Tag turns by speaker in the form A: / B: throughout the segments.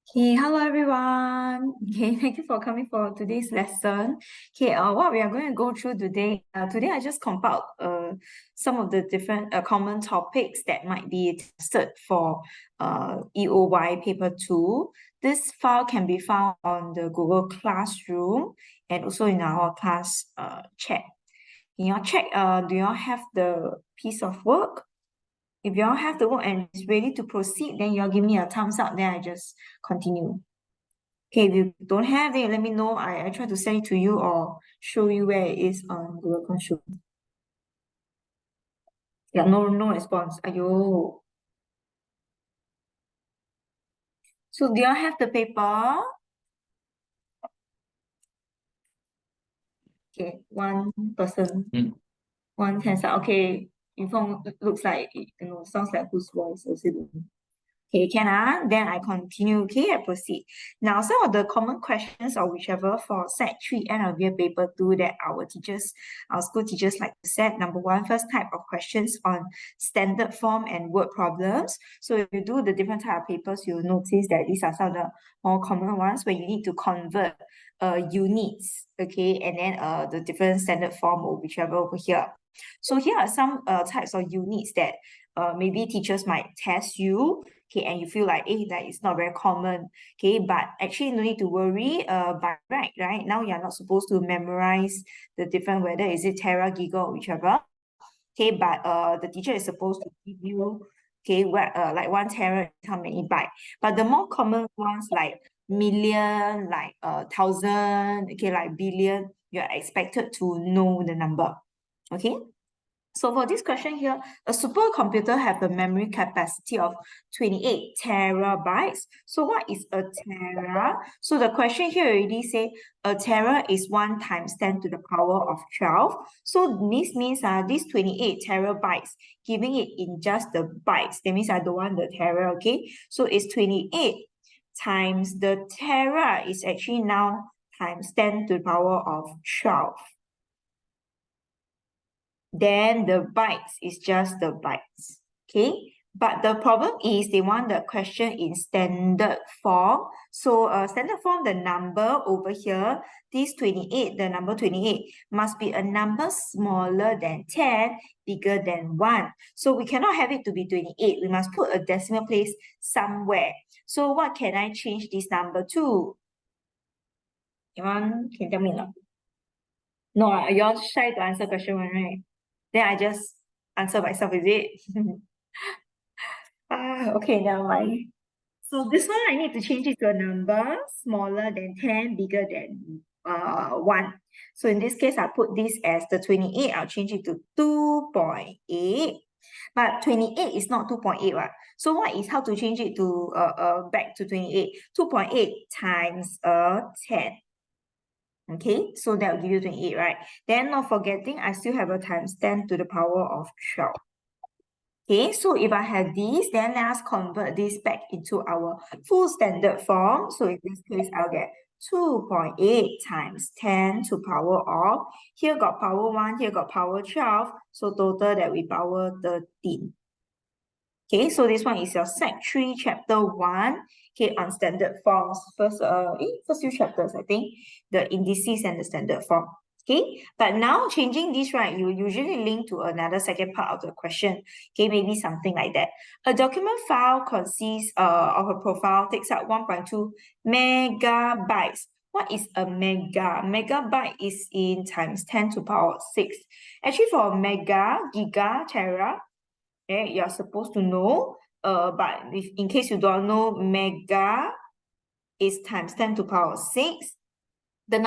A: Okay, hello everyone. Okay, thank you for coming for today's lesson. Okay, what we are going to go through today. Today I just compiled some of the different common topics that might be tested for EOY paper 2. This file can be found on the Google Classroom and also in our class chat. In your chat, do you all have the piece of work? If you all have the work and is ready to proceed, then you all give me a thumbs up, then I just continue. Okay, if you don't have it, let me know. I try to send it to you or show you where it is on Google Classroom. Yeah, no response. Ayo. So do you have the paper? Okay, one person, one hands up. Okay, Yufeng looks like, sounds like whose voice is it? Okay, can then I continue. Okay, I proceed. Now, some of the common questions or whichever for set 3 end of year paper 2 that our school teachers like to set. Number one, first type of questions on standard form and word problems. So if you do the different type of papers, you'll notice that these are some of the more common ones where you need to convert units, okay, and then the different standard form or whichever over here. So here are some types of units that maybe teachers might test you, okay, and you feel like, that is not very common, okay, but actually no need to worry. By right now you're not supposed to memorize the different, whether is it tera, giga, or whichever, okay, but the teacher is supposed to give you, okay, what like 1 tera, how many byte, but the more common ones like million, like 1,000, okay, like billion, you're expected to know the number, okay. So for this question here, a supercomputer have a memory capacity of 28 terabytes. So what is a tera? So the question here already say a tera is 1 times 10 to the power of 12. So this means this 28 terabytes, giving it in just the bytes. That means I don't want the tera, okay? So it's 28 times the tera is actually now times 10 to the power of 12. Then the bytes is just the bytes, okay? But the problem is they want the question in standard form. So standard form, the number over here, this 28, the number 28 must be a number smaller than 10, bigger than 1. So we cannot have it to be 28. We must put a decimal place somewhere. So what can I change this number to? Anyone can tell me now? No, you're shy to answer question 1, right? Then I just answer myself, is it? Okay, never mind. So this one, I need to change it to a number smaller than 10, bigger than 1. So in this case, I put this as the 28. I'll change it to 2.8. But 28 is not 2.8, right? So what is how to change it to back to 28? 2.8 times 10. Okay, so that will give you 28, right? Then not forgetting, I still have a times 10 to the power of 12. Okay, so if I have this, then let us convert this back into our full standard form. So in this case, I'll get 2.8 times 10 to power of, here got power 1, here got power 12, so total that we power 13. Okay, so this one is your Sec 3 chapter 1, okay, on standard forms. First few chapters, I think, the indices and the standard form. Okay, but now changing this, right, you usually link to another second part of the question. Okay, maybe something like that. A document file consists of a profile, takes up 1.2 megabytes. What is a mega? Megabyte is in times 10 to power 6. Actually, for mega, giga, tera, okay, you're supposed to know. But if in case you don't know, mega is times 10 to power 6. The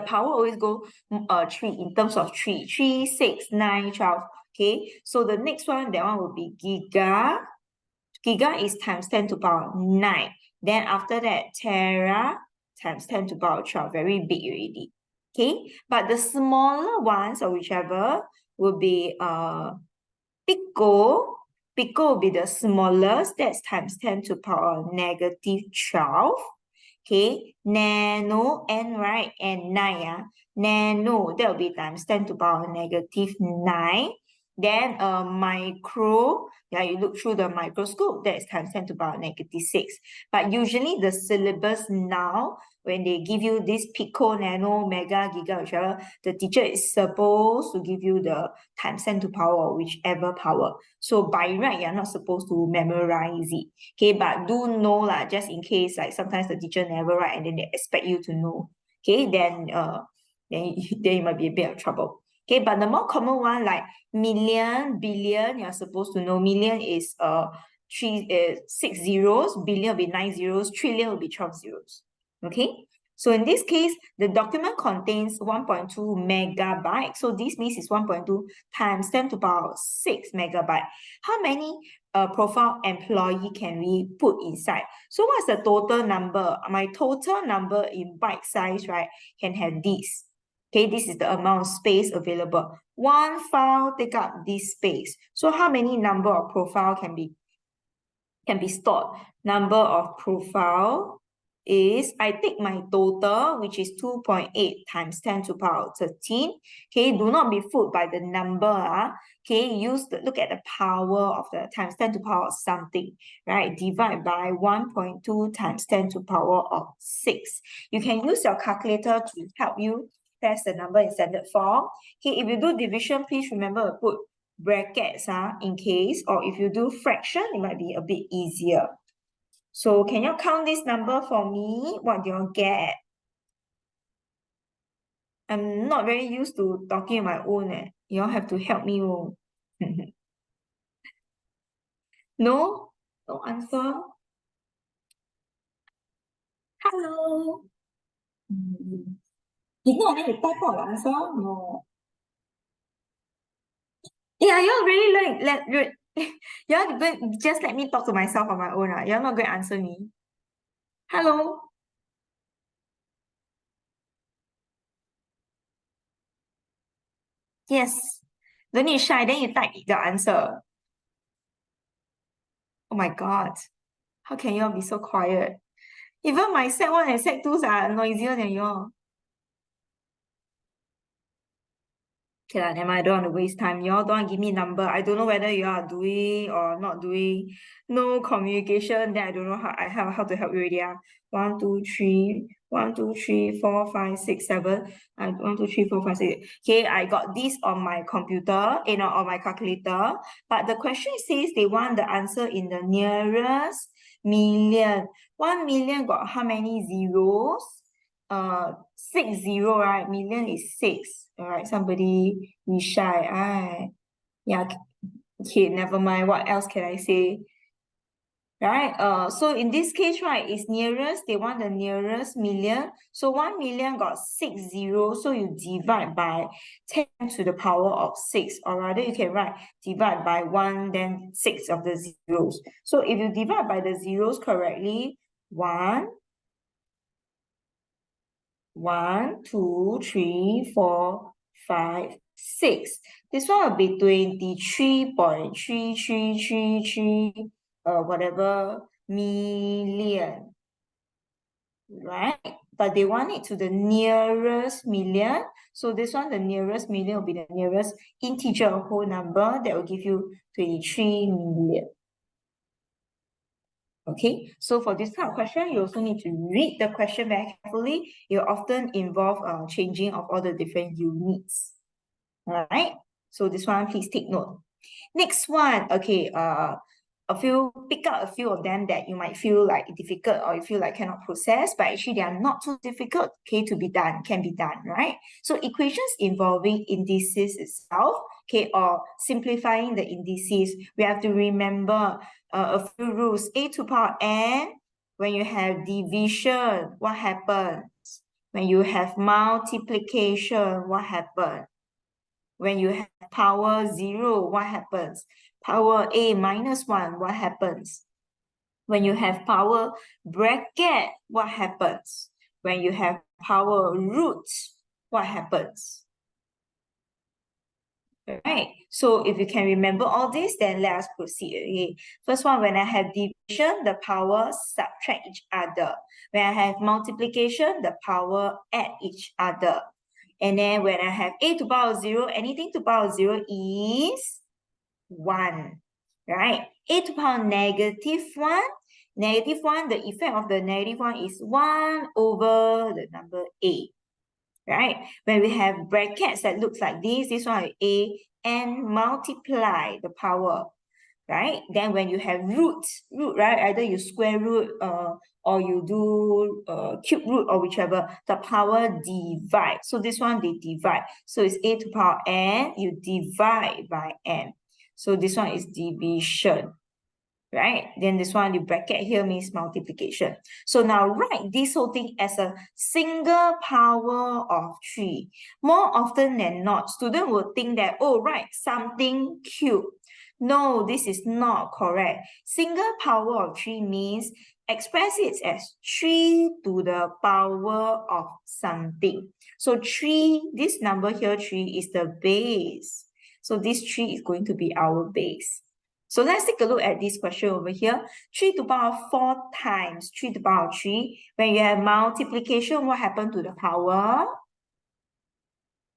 A: power always go 3 in terms of 3. 3, 6, 9, 12. Okay, so the next one, that one will be giga. Giga is times 10 to power 9. Then after that, tera times 10 to power 12. Very big already. Okay, but the smaller ones or whichever will be pico. Pico will be the smallest. That's times 10 to power negative 12. Okay, nano, n, right, and 9, nano, that will be times 10 to power negative 9. Then micro, yeah, you look through the microscope, that is times 10 to the power -6. But usually the syllabus now, when they give you this pico, nano, mega, giga, whichever, the teacher is supposed to give you the times 10 to the power, whichever power. So by right, you're not supposed to memorize it. Okay, but do know lah, just in case, like sometimes the teacher never write and then they expect you to know. Okay, then then you might be a bit of trouble. Okay, but the more common one, like million, billion, you're supposed to know. Million is six zeros, billion will be 9 zeros, trillion will be 12 zeros. Okay, so in this case, the document contains 1.2 megabyte. So this means it's 1.2 times 10 to the power 6 megabyte. How many profile employee can we put inside? So what's the total number? My total number in byte size, right, can have this. Okay, this is the amount of space available. One file take up this space. So how many number of profile can be stored? Number of profile is, I take my total, which is 2.8 times 10 to the power 13. Okay, do not be fooled by the number. Okay, look at the power of the times 10 to the power of something, right? Divide by 1.2 times 10 to the power of 6. You can use your calculator to help you press the number in standard form. Okay, if you do division, please remember to put brackets in case, or if you do fraction, it might be a bit easier. So can you count this number for me? What do you get? I'm not very used to talking on my own. You all have to help me. No? No answer? Hello? If not, then you type out the answer. No. Yeah, you're really you're going just let me talk to myself on my own. You're not going to answer me. Hello? Yes. Don't need shy, then you type the answer. Oh my God. How can you all be so quiet? Even my Sec 1 and Sec 2s are noisier than you all. Okay lah, never mind, I don't want to waste time. You all don't want to give me number. I don't know whether you are doing or not doing. No communication, then I don't know how to help you already. 1, 2, 3, 1, 2, 3, 4, 5, 6, 7. 1, 2, 3, 4, 5, 6. Okay, I got this on my computer, on my calculator. But the question says they want the answer in the nearest million. 1 million got how many zeros? 6 0, right? Million is 6. All right, somebody be shy. Yeah, okay, never mind. What else can I say? Right? So in this case, right, it's nearest. They want the nearest million. So 1 million got 6 zeros. So you divide by 10 to the power of 6. Or rather, you can write divide by 1, then 6 of the zeros. So if you divide by the zeros correctly, 1, 1, 2, 3, 4, 5, 6. This one will be 23.3333 whatever million, right? But they want it to the nearest million. So this one, the nearest million will be the nearest integer or whole number that will give you 23 million. Okay, so for this kind of question, you also need to read the question very carefully. It often involve changing of all the different units. All right, so this one, please take note. Next one, okay, pick out a few of them that you might feel like difficult or you feel like cannot process, but actually they are not too difficult, okay, to be done, can be done, right? So equations involving indices itself, okay, or simplifying the indices, we have to remember a few rules. A to power n, when you have division, what happens? When you have multiplication, what happens? When you have power 0, what happens? Power a minus 1, what happens? When you have power bracket, what happens? When you have power root, what happens? Right, so if you can remember all this, then let us proceed. Okay, first one, when I have division, the power subtract each other. When I have multiplication, the power add each other. And then when I have a to power 0, anything to power 0 is 1, right? A to the power negative 1. Negative 1, the effect of the negative 1 is 1 over the number A, right? When we have brackets that looks like this one is A, and multiply the power, right? Then when you have root, right? Either you square root or you do cube root or whichever, the power divide. So this one they divide. So it's A to the power n, you divide by n. So this one is division, right? Then this one, the bracket here means multiplication. So now write this whole thing as a single power of 3. More often than not, student will think that, oh, right, something cube. No, this is not correct. Single power of 3 means express it as 3 to the power of something. So 3, this number here, 3, is the base. So this 3 is going to be our base. So let's take a look at this question over here. 3 to the power 4 times 3 to the power 3. When you have multiplication, what happened to the power?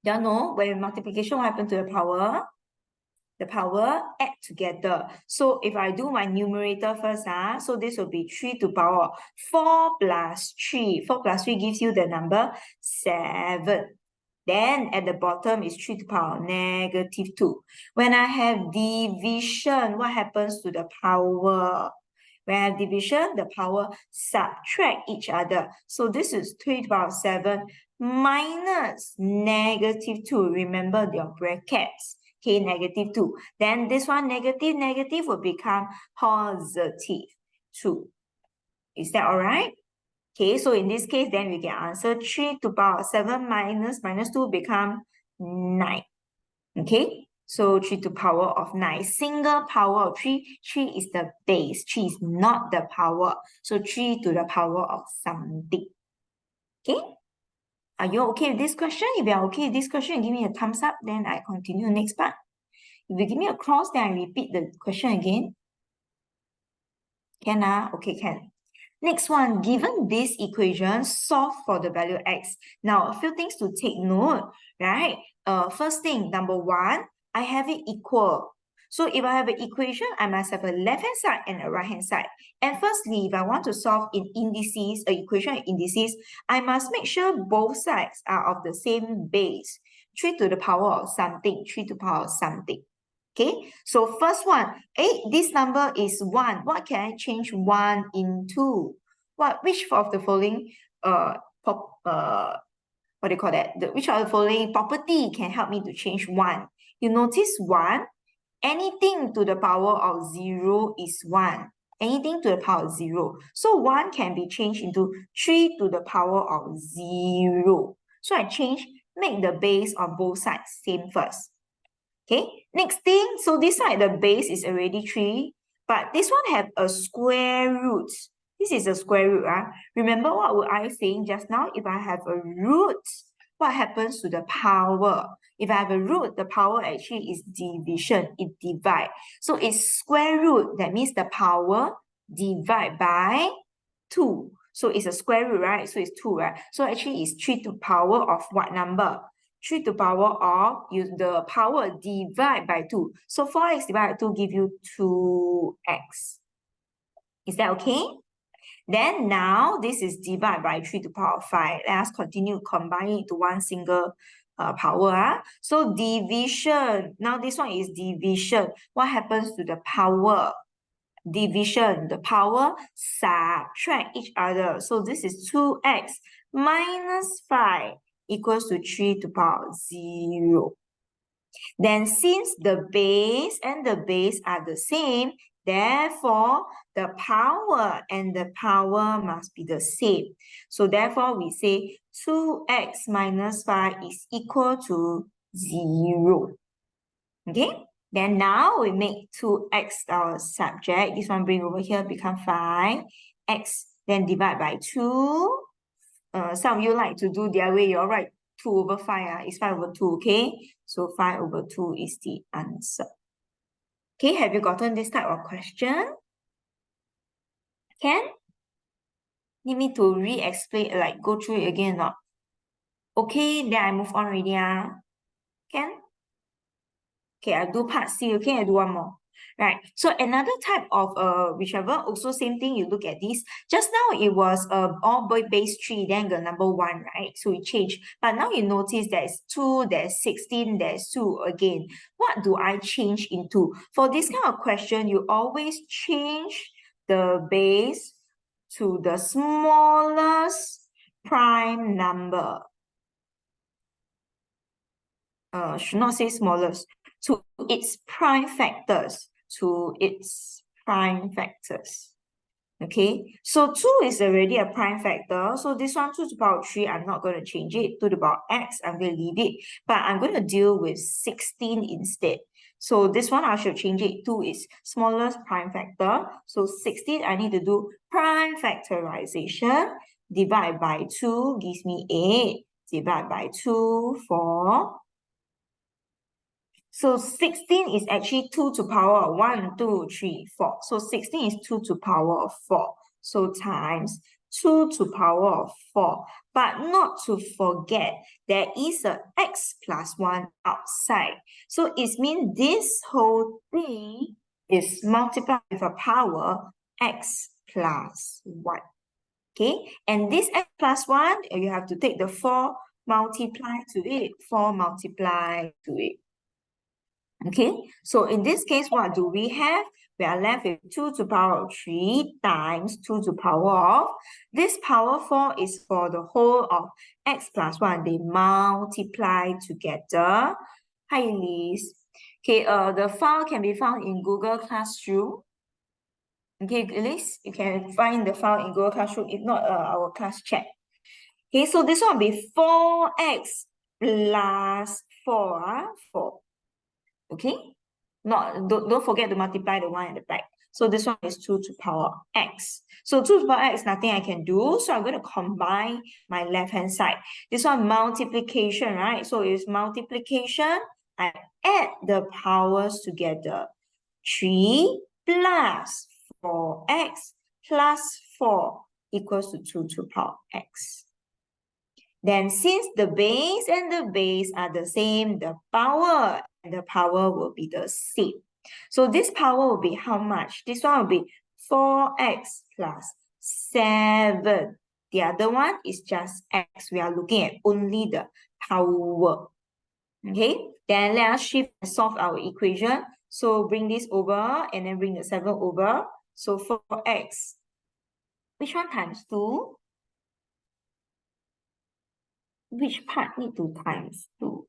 A: Y'all know, when multiplication, what happened to the power? The power add together. So if I do my numerator first, so this will be 3 to the power 4 plus 3. 4 plus 3 gives you the number 7. Then at the bottom is 3 to the power negative 2. When I have division, what happens to the power? When I have division, the power subtract each other. So this is 3 to the power 7 minus negative 2. Remember your brackets. Okay, negative 2. Then this one, negative will become positive 2. Is that all right? Okay, so in this case, then we can answer 3 to the power 7 minus 2 become 9. Okay, so 3 to the power of 9. Single power of 3. 3 is the base. 3 is not the power. So 3 to the power of something. Okay, are you okay with this question? If you are okay with this question, give me a thumbs up. Then I continue next part. If you give me a cross, then I repeat the question again. Can okay, can. Next one, given this equation, solve for the value x. Now, a few things to take note, right? First thing, number 1, I have it equal. So if I have an equation, I must have a left-hand side and a right-hand side. And firstly, if I want to solve in indices, an equation in indices, I must make sure both sides are of the same base. 3 to the power of something, 3 to the power of something. Okay, so first one, this number is 1. What can I change 1 into? Which of the following what do you call that? Which of the following property can help me to change 1? You notice 1, anything to the power of 0 is 1. Anything to the power of 0. So 1 can be changed into 3 to the power of 0. So I make the base on both sides same first. Okay, next thing, so this side, the base is already 3, but this one have a square root. This is a square root. Remember what were I saying just now? If I have a root, what happens to the power? If I have a root, the power actually is division. It divides. So it's square root. That means the power divide by 2. So it's a square root, right? So it's 2, right? So actually it's 3 to the power of what number? 3 to the power of, the power divide by 2. So 4x divided by 2 give you 2x. Is that okay? Then now this is divided by 3 to the power of 5. Let us continue combining it to one single power. So division. Now this one is division. What happens to the power? Division. The power subtract each other. So this is 2x minus 5 equals to 3 to the power of 0. Then since the base and the base are the same, therefore the power and the power must be the same. So therefore we say 2x minus 5 is equal to 0. Okay? Then now we make 2x our subject. This one bring over here, become 5. X then divide by 2. Some of you like to do the other way. You're right. 2 over 5 is 5 over 2, okay? So 5 over 2 is the answer. Okay, have you gotten this type of question? Can? Need me to re-explain, like go through it again or not? Okay, then I move on already. Can? Okay, I do part C. Okay, I do one more. Right. So another type of whichever, also same thing, you look at this. Just now it was all base 3, then the number 1, right? So it changed. But now you notice there's 2, there's 16, there's 2 again. What do I change into? For this kind of question, you always change the base to the smallest prime number. Should not say smallest, to its prime factors, Okay, so 2 is already a prime factor. So this one, 2 to the power 3, I'm not going to change it. 2 to the power x, I'm going to leave it. But I'm going to deal with 16 instead. So this one, I should change it. 2 is smallest prime factor. So 16, I need to do prime factorization. Divide by 2 gives me 8. Divide by 2, 4. So 16 is actually 2 to power 1, 2, 3, 4. So 16 is 2 to power of 4. So times 2 to power of 4. But not to forget, there is a x plus 1 outside. So it means this whole thing is multiplied with a power x plus 1. Okay, and this x plus 1, you have to take the 4 multiply to it, 4 multiply to it. Okay, so in this case, what do we have? We are left with 2 to the power of 3 times 2 to the power of, this power 4 is for the whole of x plus 1. They multiply together. Hi, Elise. Okay, the file can be found in Google Classroom. Okay, Elise, you can find the file in Google Classroom, if not our class chat. Okay, so this one will be 4x plus 4, 4. Okay, don't forget to multiply the 1 at the back. So this one is 2 to the power x. So 2 to the power x, nothing I can do. So I'm going to combine my left-hand side. This one multiplication, right? So it's multiplication. I add the powers together. 3 plus 4x plus 4 equals to 2 to the power x. Then since the base and the base are the same, the power and the power will be the same. So this power will be how much? This one will be 4x plus 7. The other one is just x. We are looking at only the power. Okay, then let us shift and solve our equation. So bring this over and then bring the 7 over. So 4x. Which one times 2? Which part need to times 2?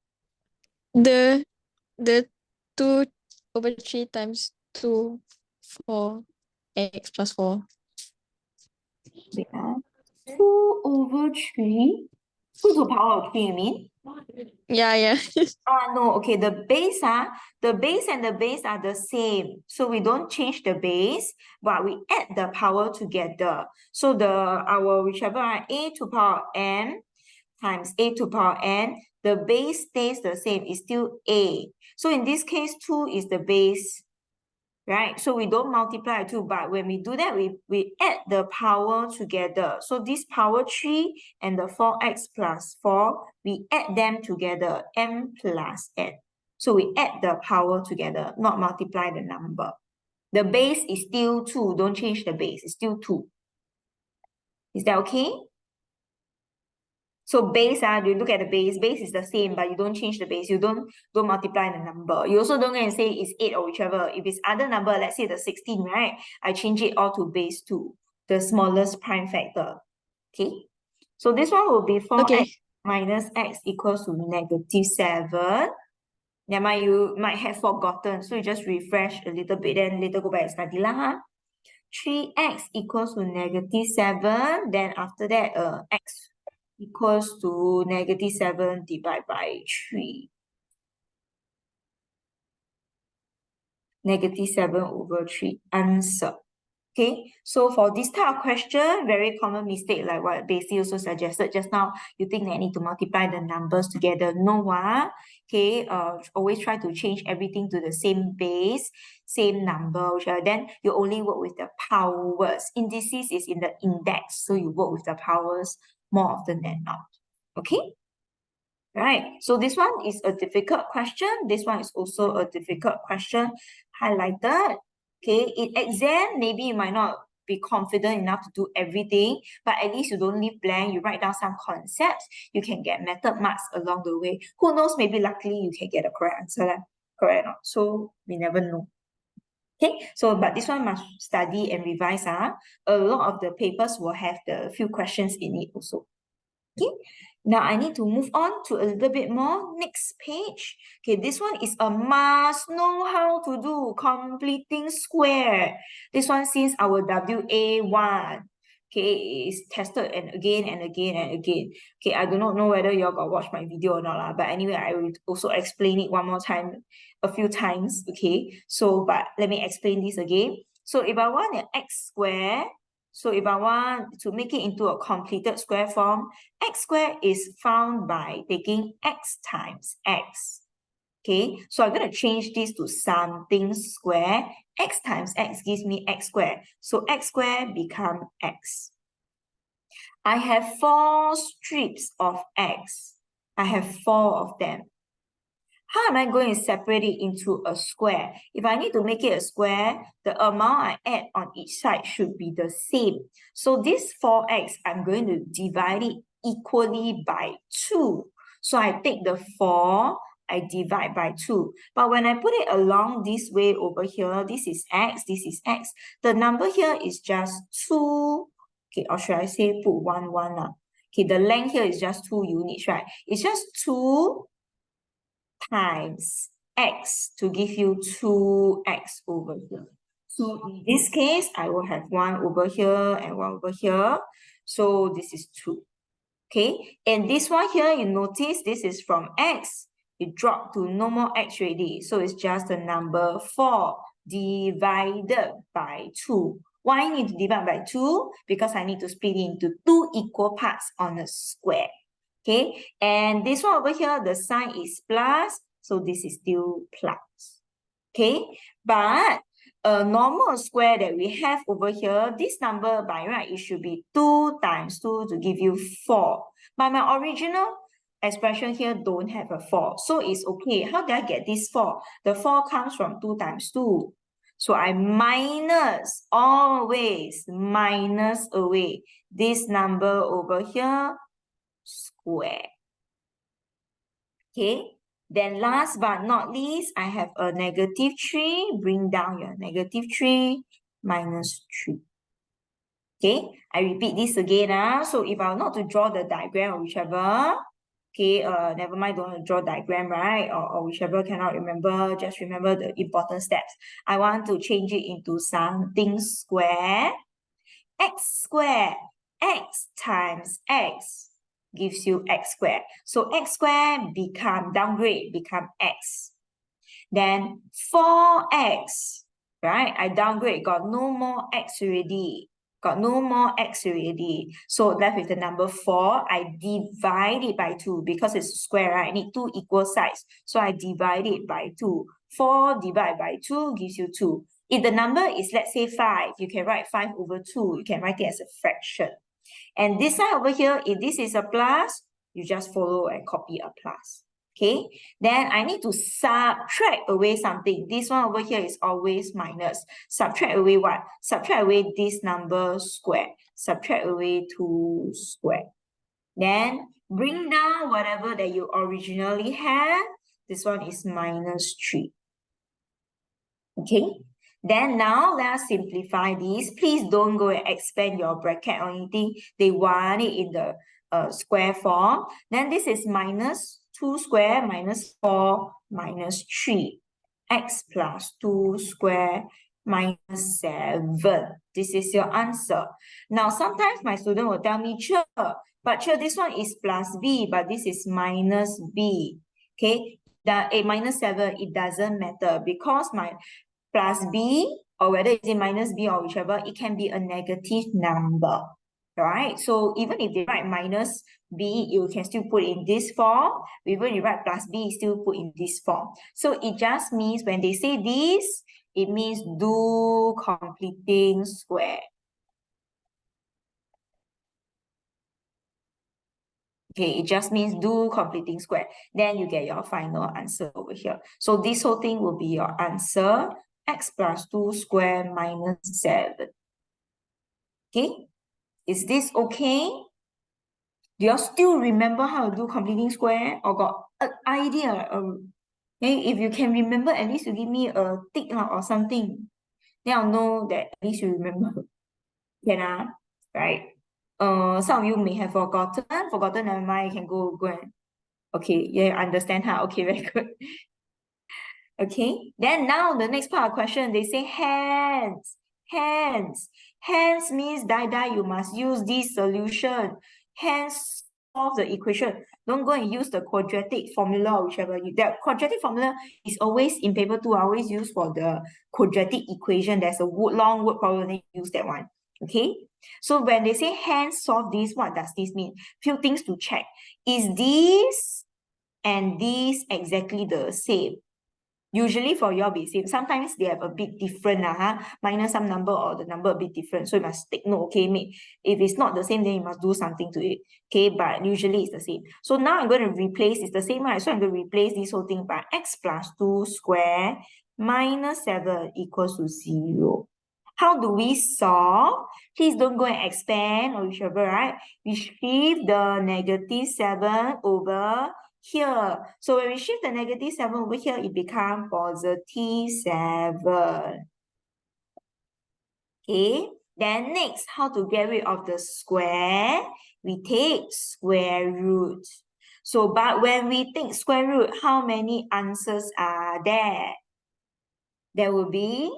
B: The 2/3 times 2, 4, x plus 4.
A: Wait, 2 over 3? 2 to the power of 3, you mean?
B: Yeah.
A: No, okay, the base and the base are the same. So we don't change the base, but we add the power together. So our whichever a to power n times a to power n, the base stays the same, it's still a. So in this case, 2 is the base, right? So we don't multiply 2, but when we do that, we add the power together. So this power 3 and the 4x plus 4, we add them together, m plus n. So we add the power together, not multiply the number. The base is still 2. Don't change the base. It's still 2. Is that okay? So base, you look at the base is the same, but you don't change the base. You don't multiply the number. You also don't go and say it's 8 or whichever. If it's other number, let's say the 16, right? I change it all to base 2, the smallest prime factor. Okay. So this one will be 4x minus x equals to -7. Never mind, you might have forgotten. So you just refresh a little bit, then later go back and study lah. 3x equals to -7. Then after that, x equals to -7 divided by 3. -7 over 3. Answer. Okay, so for this type of question, very common mistake, like what Basie also suggested just now, you think that I need to multiply the numbers together. No, okay, always try to change everything to the same base, same number, then you only work with the powers. Indices is in the index, so you work with the powers more often than not. Okay, Right? So this one is a difficult question. This one is also a difficult question, highlighted. Okay, in exam, maybe you might not be confident enough to do everything, but at least you don't leave blank. You write down some concepts. You can get method marks along the way. Who knows? Maybe luckily you can get a correct answer. Correct or not? So we never know. Okay, so but this one must study and revise. A lot of the papers will have the few questions in it also. Okay, now I need to move on to a little bit more. Next page. Okay, this one is a must know how to do completing square. This one since our WA1. Okay, is tested and again and again and again. Okay, I do not know whether you all got watch my video or not, but anyway, I will also explain it one more time, a few times. Okay, so but let me explain this again. So if I want an x square, so if I want to make it into a completed square form, x squared is found by taking x times x. Okay, so I'm going to change this to something square. X times x gives me x squared. So x squared become x. I have 4 strips of x. I have 4 of them. How am I going to separate it into a square? If I need to make it a square, the amount I add on each side should be the same. So this 4x, I'm going to divide it equally by 2. So I take the 4, I divide by 2. But when I put it along this way over here, this is x, this is x. The number here is just 2. Okay, or should I say put 1, 1? Okay, the length here is just 2 units, right? It's just 2 times x to give you 2x over here. So in this case, I will have 1 over here and 1 over here. So this is 2. Okay, and this one here, you notice this is from x. It dropped to no more x already. So it's just the number 4 divided by 2. Why I need to divide by 2? Because I need to split it into 2 equal parts on a square. Okay, and this one over here, the sign is plus, so this is still plus. Okay, but a normal square that we have over here, this number by right, it should be 2 times 2 to give you 4. But my original expression here don't have a 4, so it's okay. How did I get this 4? The 4 comes from 2 times 2. So I minus, always minus away this number over here, square. Okay, then last but not least, I have a negative 3. Bring down your negative 3 minus 3. Okay, I repeat this again. So if I were not to draw the diagram or whichever, okay, never mind, don't draw diagram, right? Or whichever cannot remember, just remember the important steps. I want to change it into something square. X squared, x times x gives you x squared. So x squared become downgrade, become x. Then 4x, right? I downgrade, got no more x already. Got no more x already. So left with the number 4. I divide it by 2 because it's square, right? I need 2 equal sides. So I divide it by 2. 4 divided by 2 gives you 2. If the number is, let's say, 5, you can write 5 over 2. You can write it as a fraction. And this side over here, if this is a plus, you just follow and copy a plus. Okay, then I need to subtract away something. This one over here is always minus. Subtract away what? Subtract away this number square. Subtract away 2 square. Then bring down whatever that you originally had. This one is minus 3. Okay, then now let's simplify this. Please don't go and expand your bracket or anything. They want it in the square form. Then this is minus 2 square minus 4 minus 3. X plus 2 square minus 7. This is your answer. Now, sometimes my student will tell me, sure, but sure, this one is plus B, but this is minus B. Okay, the minus 7, it doesn't matter because my plus B, or whether it's in minus B or whichever, it can be a negative number, right? So even if you write minus B, you can still put in this form. Even if you write plus B, still put in this form. So it just means when they say this, it means do completing square. Okay, it just means do completing square. Then you get your final answer over here. So this whole thing will be your answer, x plus 2 square minus 7. Okay, is this okay? Do you still remember how to do completing square or got an idea? Okay, if you can remember, at least you give me a tick or something. Then I'll know that at least you remember. Can right? Some of you may have forgotten, never mind, you can go and okay, yeah, understand how. Okay, very good. Okay, then now the next part of question, they say hence. Hence means die, you must use this solution. Hence, solve the equation. Don't go and use the quadratic formula or whichever. The quadratic formula is always in paper 2, I always use for the quadratic equation. There's a long word problem, then use that one. Okay, so when they say hence solve this, what does this mean? Few things to check. Is this and this exactly the same? Usually for your be same. Sometimes they have a bit different, minus some number or the number a bit different. So you must take note, okay, mate. If it's not the same, then you must do something to it. Okay, but usually it's the same. So now I'm going to replace, it's the same, right? So I'm going to replace this whole thing by x plus 2 square minus 7 equals to 0. How do we solve? Please don't go and expand or whichever, right? We shift the negative 7 over here. So when we shift the negative 7 over here, it becomes positive 7. Okay, then next, how to get rid of the square? We take square root. So, but when we take square root, how many answers are there? There will be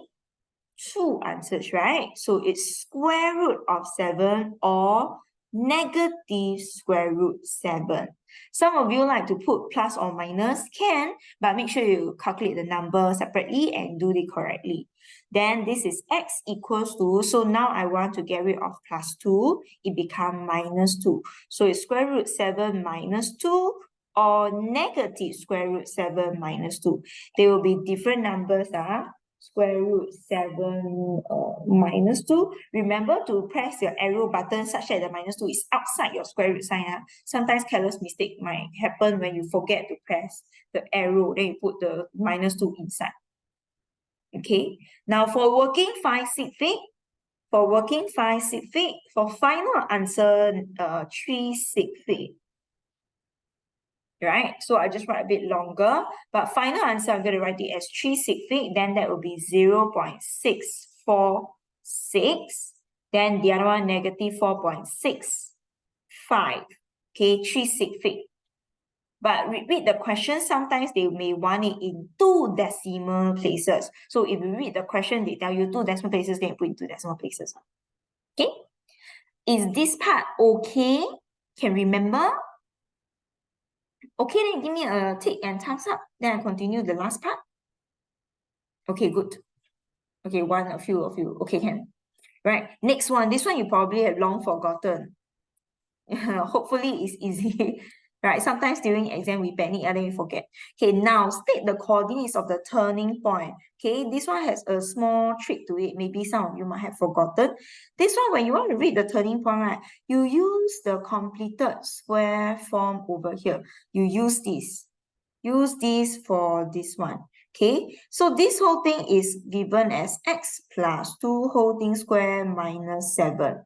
A: 2 answers, right? So it's square root of 7 or negative square root 7. Some of you like to put plus or minus, can, but make sure you calculate the number separately and do it correctly. Then this is x equals to, so now I want to get rid of plus 2, it becomes minus 2. So it's square root 7 minus 2 or negative square root 7 minus 2. They will be different numbers, square root 7 minus 2. Remember to press your arrow button such that the minus 2 is outside your square root sign. Sometimes careless mistake might happen when you forget to press the arrow, then you put the minus 2 inside. Okay, now for working 5 sig fig, for final answer 3 sig fig. Right, so I just write a bit longer, but final answer I'm going to write it as 3 sig fig, then that will be 0.646, then the other one negative 4.65. Okay, 3 sig fig. But read the question, sometimes they may want it in 2 decimal places. So if you read the question, they tell you 2 decimal places, then you put in 2 decimal places. Okay, is this part okay? Can remember? Okay, then give me a tick and thumbs up. Then I continue the last part. Okay, good. Okay, a few. Okay, can. Right, next one. This one you probably have long forgotten. Hopefully it's easy. Right, sometimes during exam we panic and then we forget. Okay, now state the coordinates of the turning point. Okay, this one has a small trick to it. Maybe some of you might have forgotten. This one, when you want to read the turning point, right, you use the completed square form over here. You use this. Use this for this one. Okay, so this whole thing is given as x plus 2 whole thing square minus 7.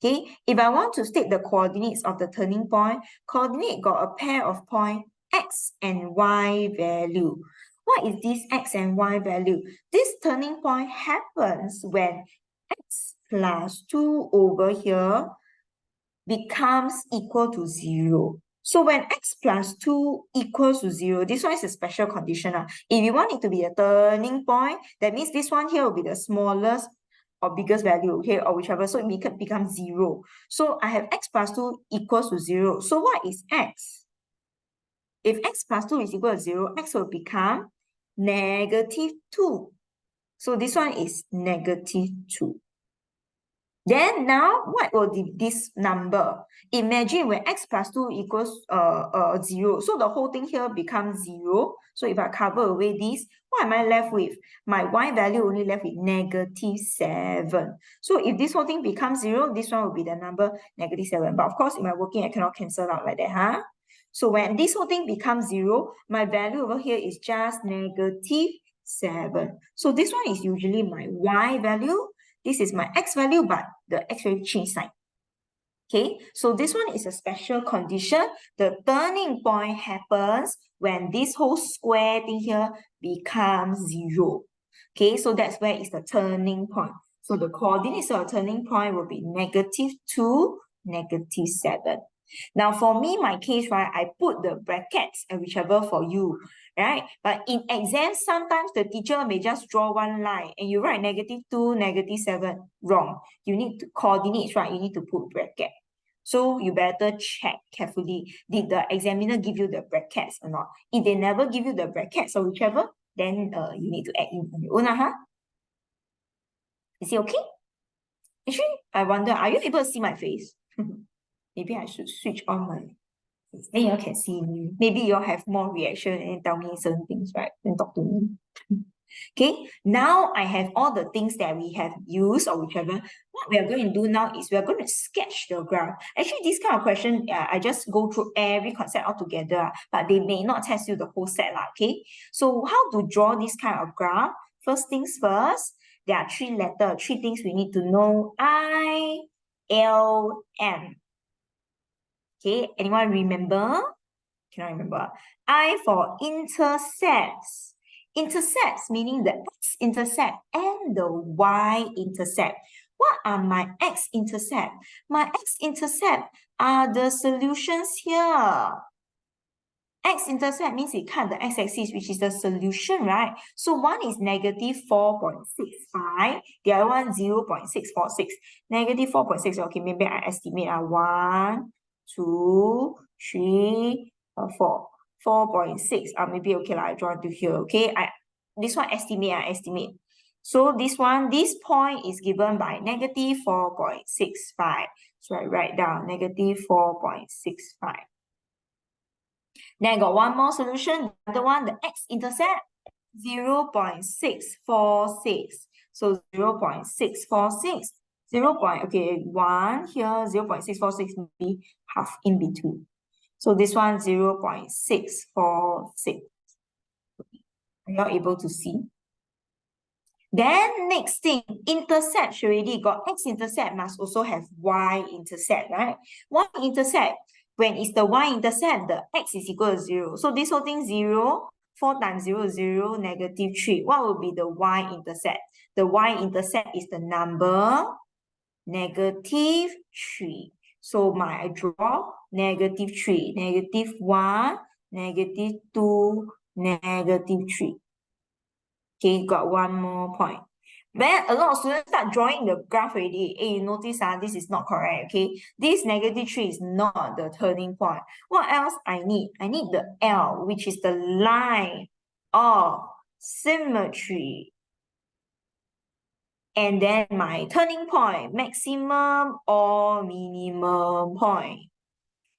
A: Okay, if I want to state the coordinates of the turning point, coordinate got a pair of point x and y value. What is this x and y value? This turning point happens when x plus 2 over here becomes equal to 0. So when x plus 2 equals to 0, this one is a special condition. If you want it to be a turning point, that means this one here will be the smallest or biggest value, okay, or whichever, so it becomes 0. So I have x plus 2 equals to 0. So what is x? If x plus 2 is equal to 0, x will become negative 2. So this one is negative 2. Then now, what will be this number? Imagine when x plus 2 equals 0. So the whole thing here becomes 0. So if I cover away this, what am I left with? My y value only left with -7. So if this whole thing becomes 0, this one will be the number -7. But of course, in my working, I cannot cancel out like that, huh? So when this whole thing becomes 0, my value over here is just -7. So this one is usually my y value. This is my x value, but the x value change sign. Okay, so this one is a special condition. The turning point happens when this whole square thing here becomes 0. Okay, so that's where is the turning point. So the coordinates of a turning point will be -2, -7. Now for me, my case, right, I put the brackets and whichever for you, right? But in exams, sometimes the teacher may just draw one line and you write -2, -7, wrong. You need to coordinates, right? You need to put bracket. So you better check carefully. Did the examiner give you the brackets or not? If they never give you the brackets or whichever, then you need to add in on your own, huh? Is it okay? Actually, I wonder, are you able to see my face? Maybe I should switch on my face. Then you all can see me. Maybe you all have more reaction and tell me certain things, right? Then talk to me. Okay, now I have all the things that we have used or whichever. What we are going to do now is we are going to sketch the graph. Actually, this kind of question, I just go through every concept altogether, but they may not test you the whole set, okay? So how to draw this kind of graph? First things first, there are three things we need to know. I, L, M. Okay, anyone remember? Cannot remember. I for intercepts. Intercepts meaning the x-intercept and the y-intercept. What are my x-intercept? My x-intercept are the solutions here. X-intercept means you cut the x-axis, which is the solution, right? So one is -4.65, the other one 0.646. -4.6, okay, maybe I estimate 1, 2, 3, 4. 4.6, maybe okay, I draw to here, okay? This one estimate. So this point is given by -4.65. So I write down -4.65. Then I got one more solution. The other one, the x-intercept, 0.646. So 0.646. 1 here, 0.646 maybe half in between. So this one, 0.646. Are you all able to see? Then next thing, intercept, she already got x-intercept, must also have y-intercept, right? Y-intercept, when it's the y-intercept, the x is equal to 0. So this whole thing 0, 4 times 0 is 0, -3. What will be the y-intercept? The y-intercept is the number -3. So I draw -3, -1, -2, -3. Okay, got one more point. Then a lot of students start drawing the graph already. Hey, you notice this is not correct, okay? This -3 is not the turning point. What else I need? I need the L, which is the line of symmetry. And then my turning point, maximum or minimum point.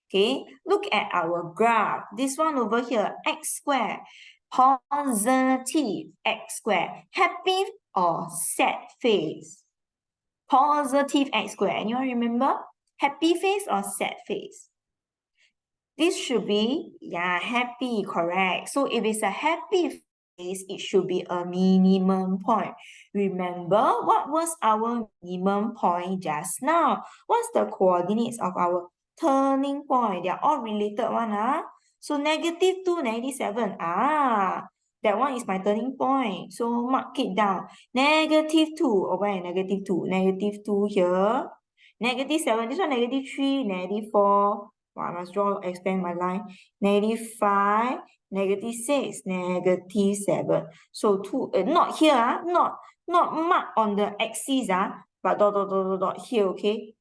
A: Okay, look at our graph. This one over here, x squared. Positive x squared. Happy or sad face? Positive x squared. Anyone remember? Happy face or sad face? This should be, happy, correct. So if it's a happy face, it should be a minimum point. Remember, what was our minimum point just now? What's the coordinates of our turning point? They are all related one, So -2, -7, that one is my turning point. So mark it down. -2, where -2? -2 here. -7, this one -3, -4. I must expand my line. -5, -6, -7. So 2, not here, not mark on the axis, but dot here, okay?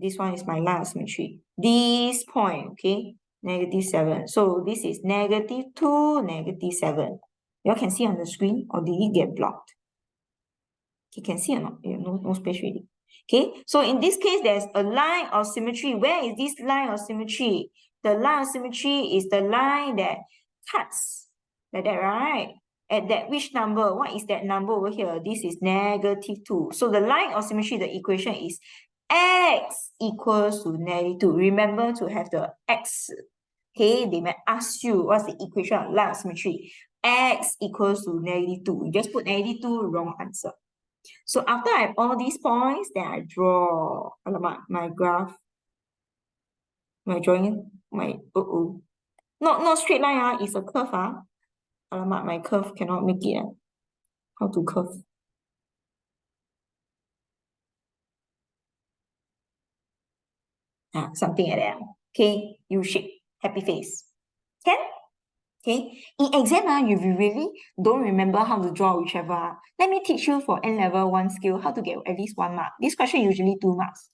A: This one is my line of symmetry. This point, okay? -7. So this is -2, -7. You all can see on the screen, or did it get blocked? You can see or not? No space really. Okay, so in this case, there's a line of symmetry. Where is this line of symmetry? The line of symmetry is the line that cuts Like that, right? At that which number? What is that number over here? This is -2. So the line of symmetry, the equation is x equals to -2. Remember to have the x. Okay, they might ask you what's the equation of line of symmetry. X equals to -2. You just put -2, wrong answer. So after I have all these points, then I draw my graph. My drawing, not straight line, it's a curve. Alamak, my curve cannot make it. How to curve? Something like that. Okay, U shape, happy face. Can? Okay, in exam, if you really don't remember how to draw whichever, let me teach you for N-level 1 skill how to get at least 1 mark. This question usually 2 marks.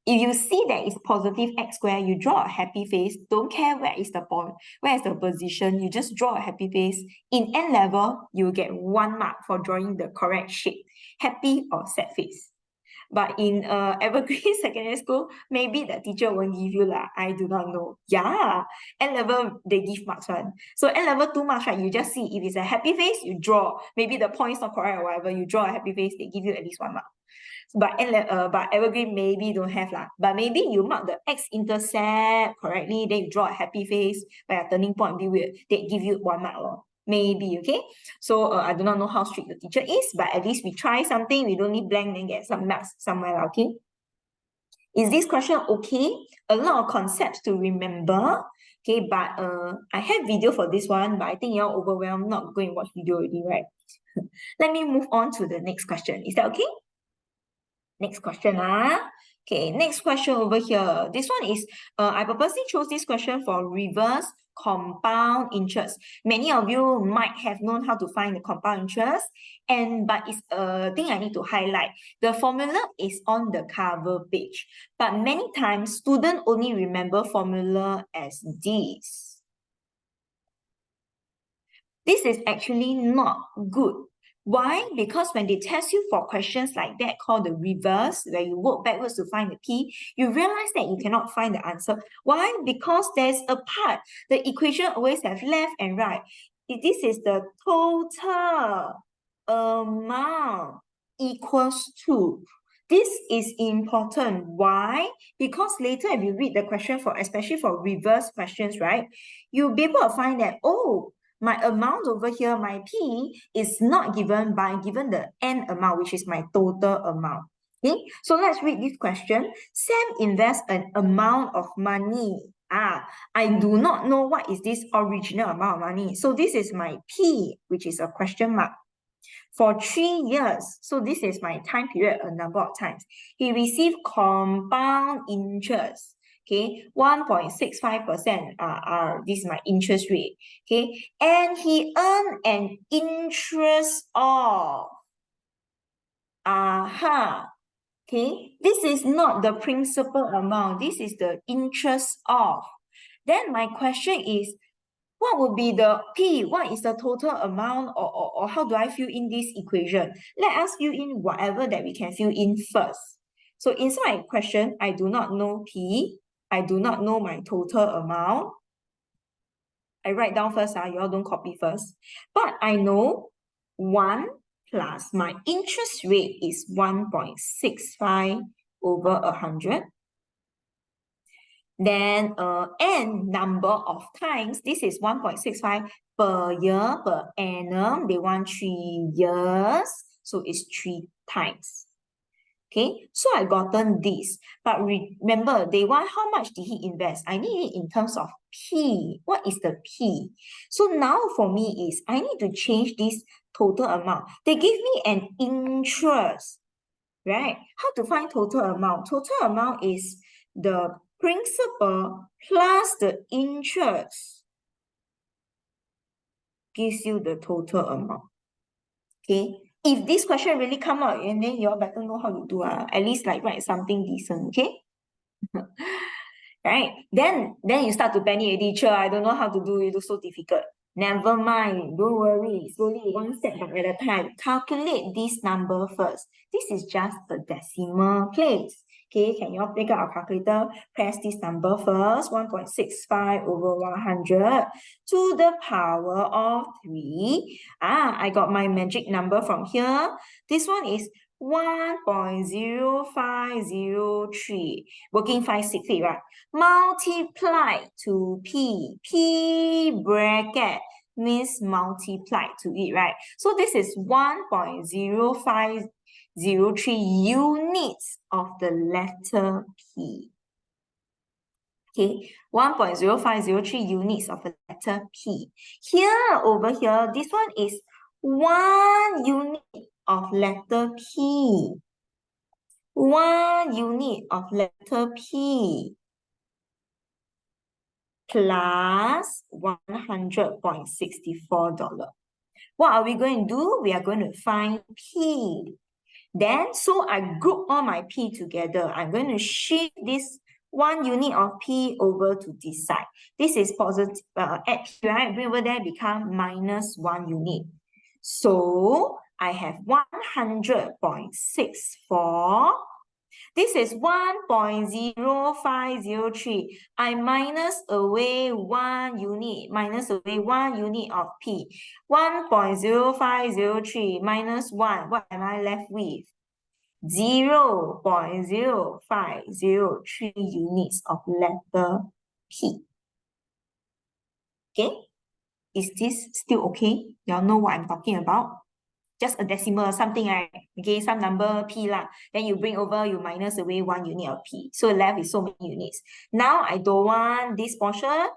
A: If you see that it's positive x square, you draw a happy face. Don't care where is the point, where is the position, you just draw a happy face. In N level, you get 1 mark for drawing the correct shape, happy or sad face. But in Evergreen Secondary School, maybe the teacher won't give you lah. I do not know. Yeah, N level they give marks one. So N level 2 marks, right? You just see if it's a happy face, you draw. Maybe the point's not correct or whatever. You draw a happy face, they give you at least 1 mark. But Evergreen maybe don't have lah. But maybe you mark the x-intercept correctly, then you draw a happy face by a turning point, be weird. They give you 1 mark lor. Maybe, okay? So I do not know how strict the teacher is, but at least we try something. We don't need blank, then get some marks somewhere, okay? Is this question okay? A lot of concepts to remember. Okay, but I have video for this one, but I think you're overwhelmed, not going to watch video already, right? Let me move on to the next question. Is that okay? Next question. Okay, next question over here. This one is, I purposely chose this question for reverse compound interest. Many of you might have known how to find the compound interest, but it's a thing I need to highlight. The formula is on the cover page, but many times students only remember formula as this. This is actually not good. Why? Because when they test you for questions like that called the reverse, where you work backwards to find the P, you realize that you cannot find the answer. Why? Because there's a part. The equation always have left and right. This is the total amount equals to. This is important. Why? Because later if you read the question for, especially for reverse questions, right, you'll be able to find that, oh, my amount over here, my P, is not given given the N amount, which is my total amount. Okay, so let's read this question. Sam invests an amount of money. I do not know what is this original amount of money. So this is my P, which is a question mark. For 3 years, so this is my time period, a number of times. He received compound interest. Okay, 1.65%. This is my interest rate. Okay, and he earned an interest of. Okay, this is not the principal amount. This is the interest of. Then my question is, what would be the P? What is the total amount, or how do I fill in this equation? Let us fill in whatever that we can fill in first. So inside my question, I do not know P. I do not know my total amount. I write down first, you all don't copy first. But I know 1 plus my interest rate is 1.65 over 100. Then n number of times, this is 1.65 per year, per annum. They want 3 years, so it's 3 times. Okay, so I gotten this. But remember, they want how much did he invest? I need it in terms of P. What is the P? So now for me is, I need to change this total amount. They give me an interest, right? How to find total amount? Total amount is the principal plus the interest gives you the total amount. Okay, if this question really come out, and then you all better know how to do, at least like write something decent, okay? Right, then you start to panic, teacher, I don't know how to do it, it's so difficult. Never mind, don't worry, slowly, one step at a time. Calculate this number first. This is just a decimal place. Okay, can you all take out our calculator? Press this number first, 1.65 over 100 to the power of 3. I got my magic number from here. This one is 1.0503, working 568, right? Multiply to P. P bracket means multiply to it, right? So this is 1.0503 units of the letter P. Okay, 1.0503 units of the letter P. Here, over here, this one is 1 unit of letter P. 1 unit of letter P plus $100.64. What are we going to do? We are going to find P. Then, so I group all my P together. I'm going to shift this 1 unit of P over to this side. This is positive, add P, right? Bring over there, become minus 1 unit. So, I have 100.64. This is 1.0503. I minus away 1 unit, minus away 1 unit of P. 1.0503 minus 1, what am I left with? 0.0503 units of letter P. Okay? Is this still okay? Y'all know what I'm talking about? Just a decimal, something, right? Okay, some number P lah. Then you bring over, you minus away 1 unit of P. So left is so many units. Now I don't want this portion.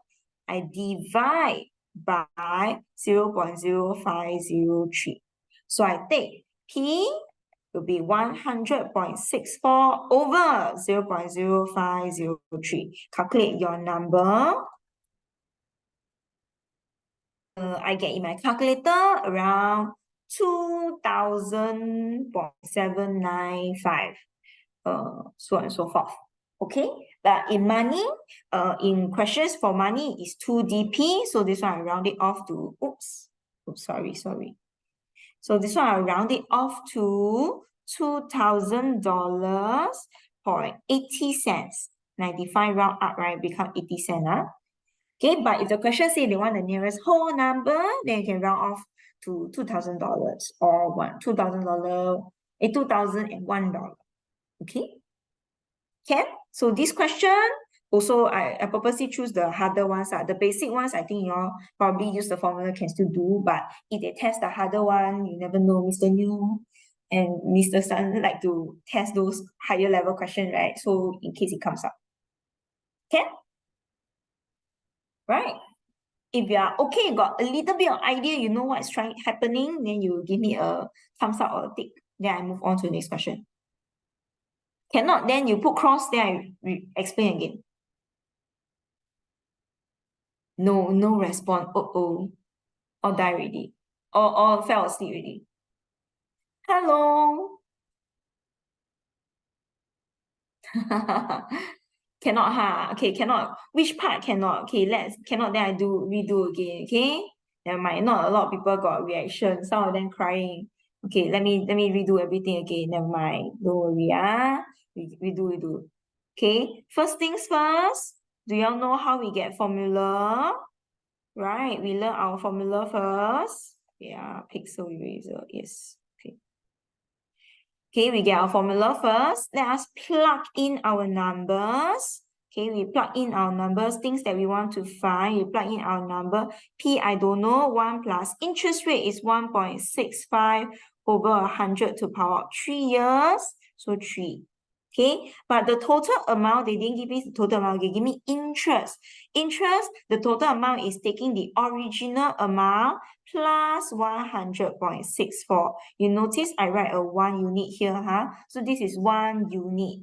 A: I divide by 0.0503. So I take P will be 100.64 over 0.0503. Calculate your number. I get in my calculator around 2,000.795, so on and so forth. Okay, but in money, in questions for money is 2 DP. So this one I round it off to, sorry. So this one I round it off to $2,000.80. 95 round up, right? Become 80 cents. Okay, but if the question say they want the nearest whole number, then you can round off to $2,000 or $2,001. Okay, can? So this question, also I purposely choose the harder ones. The basic ones, I think you all probably use the formula can still do, but if they test the harder one, you never know. Mr. New and Mr. Sun like to test those higher level questions, right? So in case it comes up. Can? Right? If you are okay, got a little bit of idea, you know what's happening, then you give me a thumbs up or a tick. Then I move on to the next question. Cannot, then you put cross, then I explain again. No response. Or die already. Or fell asleep already. Hello. Cannot, okay, cannot. Which part cannot? Okay, cannot, then I redo again, okay? There might not a lot of people got reaction, some of them crying. Okay, let me redo everything again. Never mind. Don't worry, redo. Okay, first things first. Do y'all know how we get formula? Right, we learn our formula first. Yeah, pixel eraser, yes. Okay, we get our formula first. Let us plug in our numbers. Okay, we plug in our numbers, things that we want to find. We plug in our number. P, I don't know, 1 plus interest rate is 1.65 over 100 to power of 3 years. So 3. Okay, but the total amount, they didn't give me the total amount, they give me interest. Interest, the total amount is taking the original amount plus 100.64. You notice I write a 1 unit here, So this is 1 unit.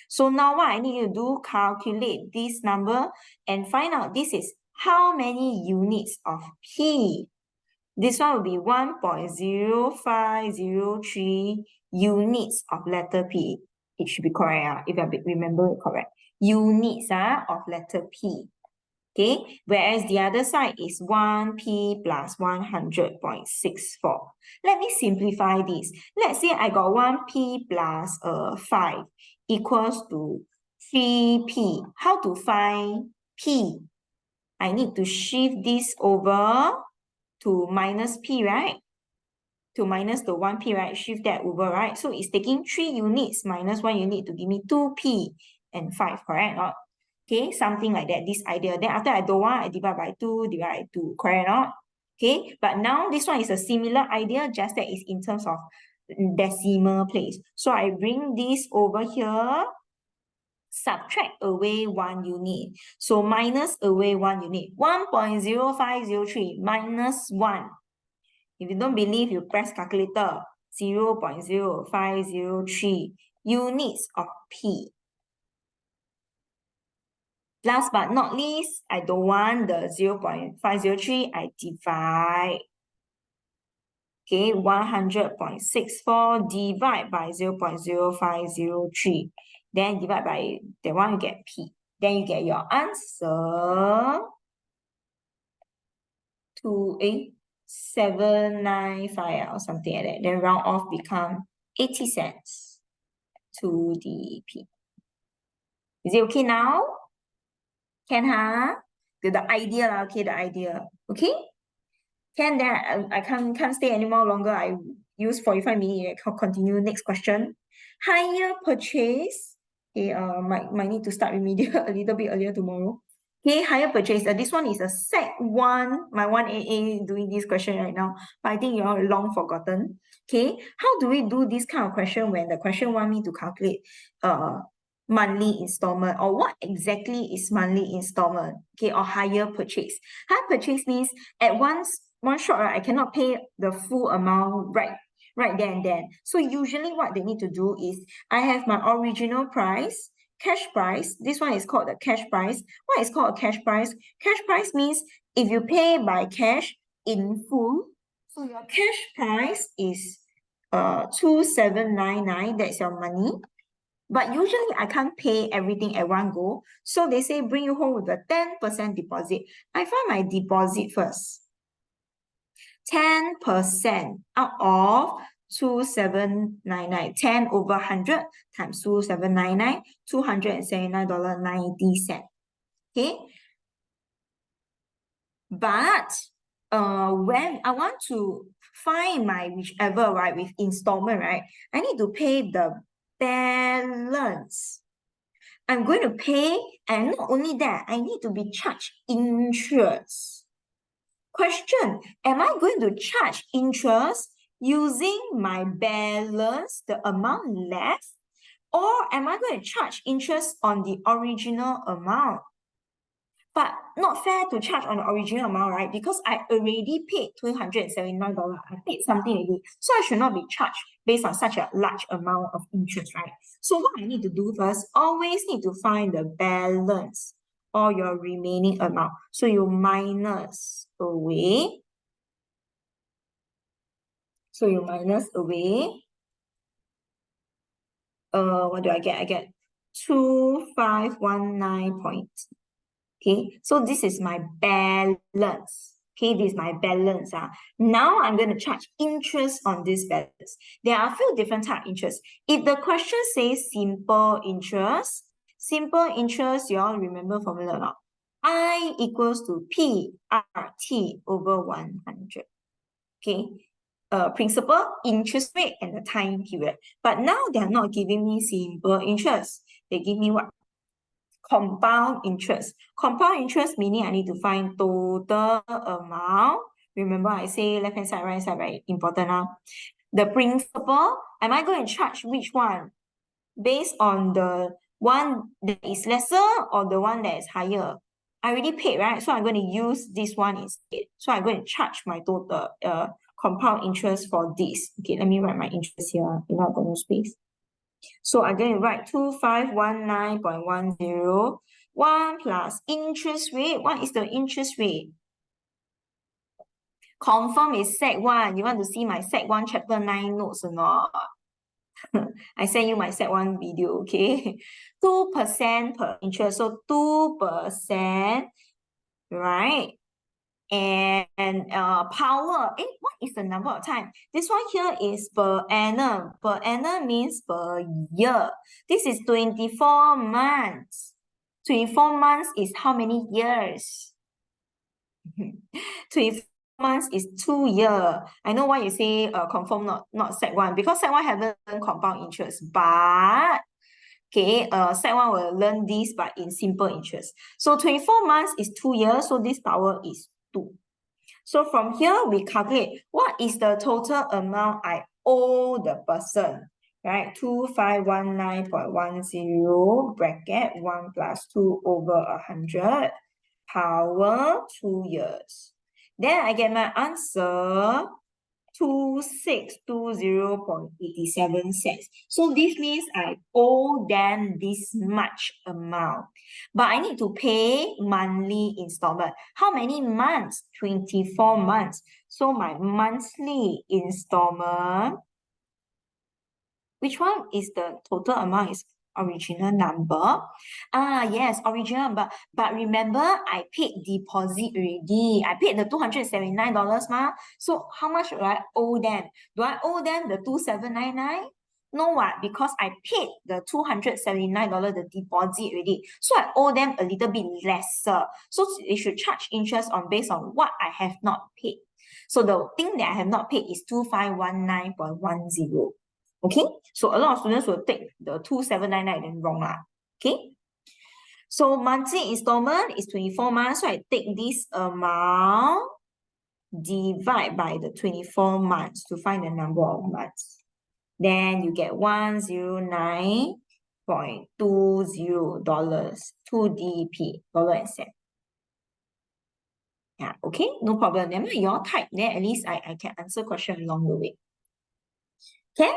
A: So now what I need you to do, calculate this number and find out this is how many units of P. This one will be 1.0503 units of letter P. It should be correct, if I remember it correct. Units of letter P. Okay, whereas the other side is 1P plus 100.64. Let me simplify this. Let's say I got 1P plus 5. equals to 3p. How to find p? I need to shift this over to minus p, right? To minus the 1p, right? Shift that over, right? So it's taking 3 units minus 1 unit to give me 2p and 5, correct? Not? Okay, something like that, this idea. Then after I don't want, I divide by 2, divide by 2, correct? Not? Okay, but now this one is a similar idea, just that it's in terms of decimal place. So I bring this over here, subtract away 1 unit. So minus away 1 unit. 1.0503 minus 1. If you don't believe, you press calculator. 0.0503 units of P. Last but not least, I don't want the 0.503. I divide. Okay, 100.64 divide by 0.0503. Then divide by that one, you get P. Then you get your answer. 795 or something like that. Then round off become 80 cents to the P. Is it okay now? Can, huh? The idea, okay, the idea. Okay? Can, then I can't stay any more longer. I use 45 minutes. I can continue. Next question. Higher purchase. Okay, might need to start remedial a little bit earlier tomorrow. Okay, higher purchase. This one is a Sec 1, my 1AA doing this question right now. But I think you all long forgotten. Okay, how do we do this kind of question when the question want me to calculate monthly installment, or what exactly is monthly installment? Okay, or higher purchase. Higher purchase means at one shot, right, I cannot pay the full amount right there and then. So usually what they need to do is I have my original price, cash price. This one is called the cash price. What is called a cash price? Cash price means if you pay by cash in full, so your cash price is 2799, that's your money. But usually I can't pay everything at one go. So they say bring you home with a 10% deposit. I find my deposit first. 10% out of 2799. 10 over 100 times 2799, $279.90. Okay. But when I want to find my whichever, right, with installment, right, I need to pay the balance. I'm going to pay, and not only that, I need to be charged interest. Question, am I going to charge interest using my balance, the amount left, or am I going to charge interest on the original amount? But not fair to charge on the original amount, right? Because I already paid $279. I paid something already. So I should not be charged based on such a large amount of interest, right? So what I need to do first, always need to find the balance or your remaining amount. So you minus away. So you minus away. What do I get? I get 2519 points. Okay, so this is my balance. Okay, this is my balance. Now I'm going to charge interest on this balance. There are a few different type of interest. If the question says simple interest, you all remember formula or not? I equals to PRT over 100. Okay, principal, interest rate, and the time period. But now they are not giving me simple interest. They give me what? Compound interest. Compound interest meaning I need to find total amount. Remember I say left hand side, right hand side, very important. The principal, am I going to charge which one? Based on the one that is lesser or the one that is higher? I already paid, right? So I'm going to use this one instead. So I'm going to charge my total compound interest for this. Okay, let me write my interest here. You know, I've got no space. So I'm going to write 2519.10. 1 plus interest rate. What is the interest rate? Confirm is Sec 1. You want to see my Sec 1 chapter 9 notes or not? I send you my Sec 1 video, okay? 2% per interest. So 2%, right? And power, what is the number of time? This one here is per annum. Per annum means per year. This is 24 months. 24 months is how many years? 24 months is 2 years. I know why you say confirm not Sec 1, because Sec 1 haven't learned compound interest, but okay, Sec 1 will learn this, but in simple interest. So 24 months is 2 years, so this power is 2. So from here, we calculate what is the total amount I owe the person, right? 2519.10 bracket 1 plus 2 over 100 power 2 years. Then I get my answer 2620.87 cents. So this means I owe them this much amount. But I need to pay monthly installment. How many months? 24 months. So my monthly installment, which one is the total amount is original number? Yes, original number. But remember, I paid deposit already. I paid the $279 ma. So how much do I owe them? Do I owe them the 2799? No, what? Because I paid the $279 the deposit already. So I owe them a little bit lesser. So they should charge interest on based on what I have not paid. So the thing that I have not paid is 2519.10. Okay, so a lot of students will take the 2799 and wrong lah. Okay, so monthly installment is 24 months. So I take this amount, divide by the 24 months to find the number of months. Then you get $109.20, 2DP, dollar and cent. Yeah, okay, no problem. Then you all type there, at least I can answer question along the way. Okay.